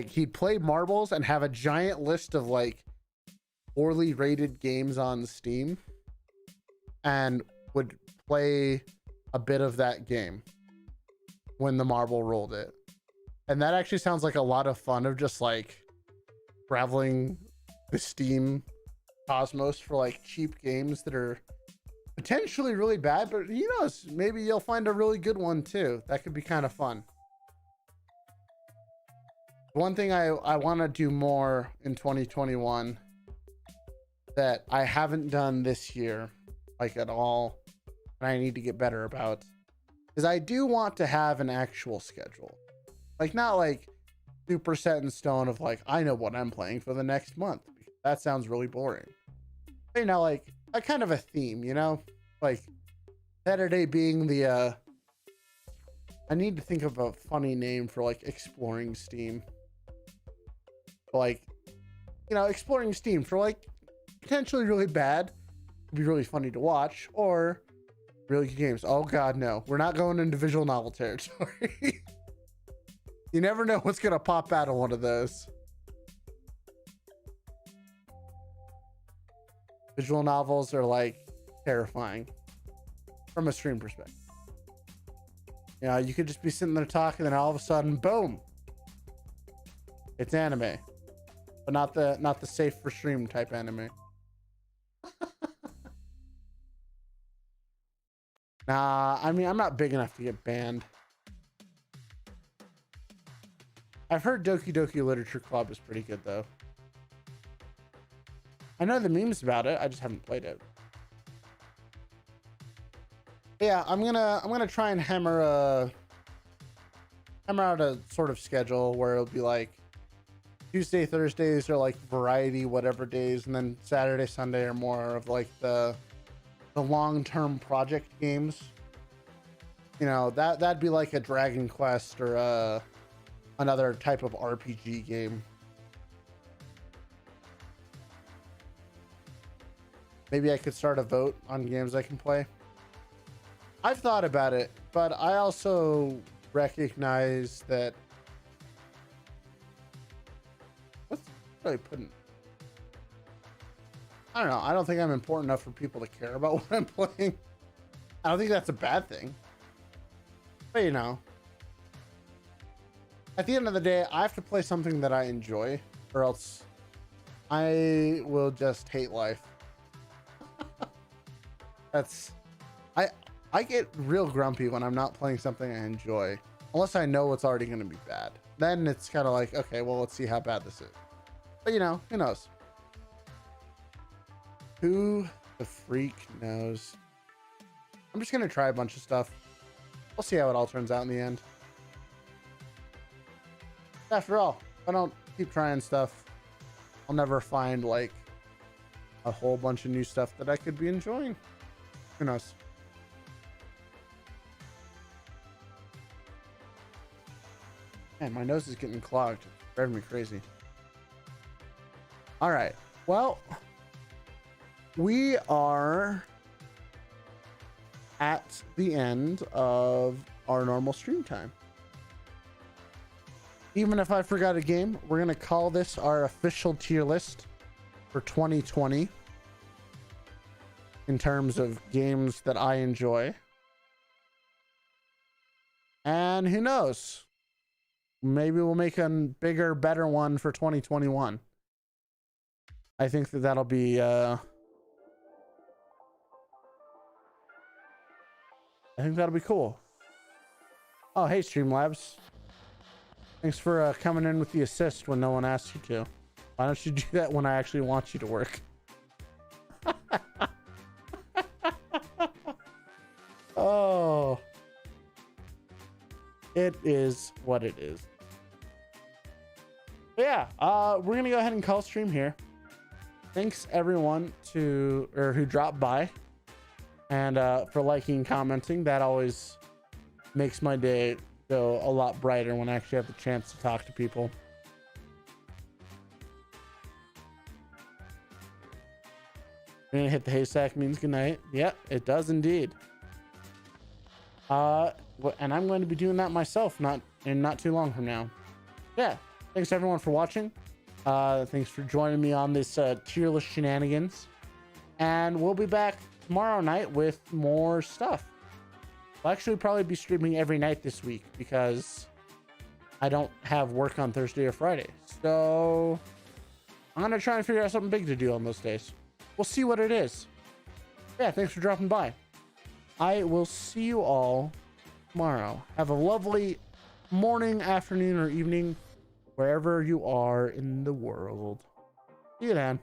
A: he'd play marbles and have a giant list of like poorly rated games on Steam and would play a bit of that game when the marble rolled it. And that actually sounds like a lot of fun, of just like traveling the Steam cosmos for like cheap games that are potentially really bad, but who knows, maybe you'll find a really good one too. That could be kind of fun. One thing I want to do more in 2021 that I haven't done this year, like at all, and I need to get better about, is I do want to have an actual schedule. Like, not like super set in stone of like, I know what I'm playing for the next month. That sounds really boring. But, you know, like a kind of a theme, you know, like Saturday being the, I need to think of a funny name for like exploring Steam. Like, you know, exploring Steam for like potentially really bad, would be really funny to watch, or really good games. Oh God, no, we're not going into visual novel territory. You never know what's gonna pop out of one of those. Visual novels are like terrifying from a stream perspective. You know, you could just be sitting there talking, and then all of a sudden, boom, it's anime. But not the safe for stream type anime. Nah, I mean, I'm not big enough to get banned. I've heard Doki Doki Literature Club is pretty good though. I know the memes about it, I just haven't played it. But yeah, I'm gonna try and hammer out a sort of schedule where it'll be like Tuesday, Thursdays are like variety, whatever days, and then Saturday, Sunday are more of like the long-term project games. You know, that'd be like a Dragon Quest or another type of RPG game. Maybe I could start a vote on games I can play. I've thought about it, but I also recognize that, what's really putting, I don't know, I don't think I'm important enough for people to care about what I'm playing. I don't think that's a bad thing, but you know, at the end of the day, I have to play something that I enjoy, or else I will just hate life. That's, I get real grumpy when I'm not playing something I enjoy, unless I know it's already going to be bad. Then it's kind of like, okay, well, let's see how bad this is. But you know, who knows? Who the freak knows? I'm just going to try a bunch of stuff. We'll see how it all turns out in the end. After all, if I don't keep trying stuff, I'll never find like a whole bunch of new stuff that I could be enjoying. Who knows? Man, my nose is getting clogged. It's driving me crazy. All right. Well, we are at the end of our normal stream time. Even if I forgot a game, we're going to call this our official tier list for 2020 in terms of games that I enjoy. And who knows? Maybe we'll make a bigger, better one for 2021. I think that'll be I think that'll be cool. Oh, hey, Streamlabs. Thanks for coming in with the assist when no one asks you to. Why don't you do that when I actually want you to work? Oh. It is what it is. But yeah, we're gonna go ahead and call stream here. Thanks everyone who dropped by and for liking and commenting. That always makes my day go a lot brighter when I actually have the chance to talk to people. We're gonna hit the haystack means goodnight. Yep, it does indeed. And I'm going to be doing that myself not too long from now. Yeah, thanks everyone for watching. Thanks for joining me on this tier list shenanigans, and we'll be back tomorrow night with more stuff. I'll actually probably be streaming every night this week because I don't have work on Thursday or Friday, so I'm gonna try and figure out something big to do on those days. We'll see what it is. Yeah, thanks for dropping by. I will see you all tomorrow. Have a lovely morning, afternoon, or evening, wherever you are in the world. See you then.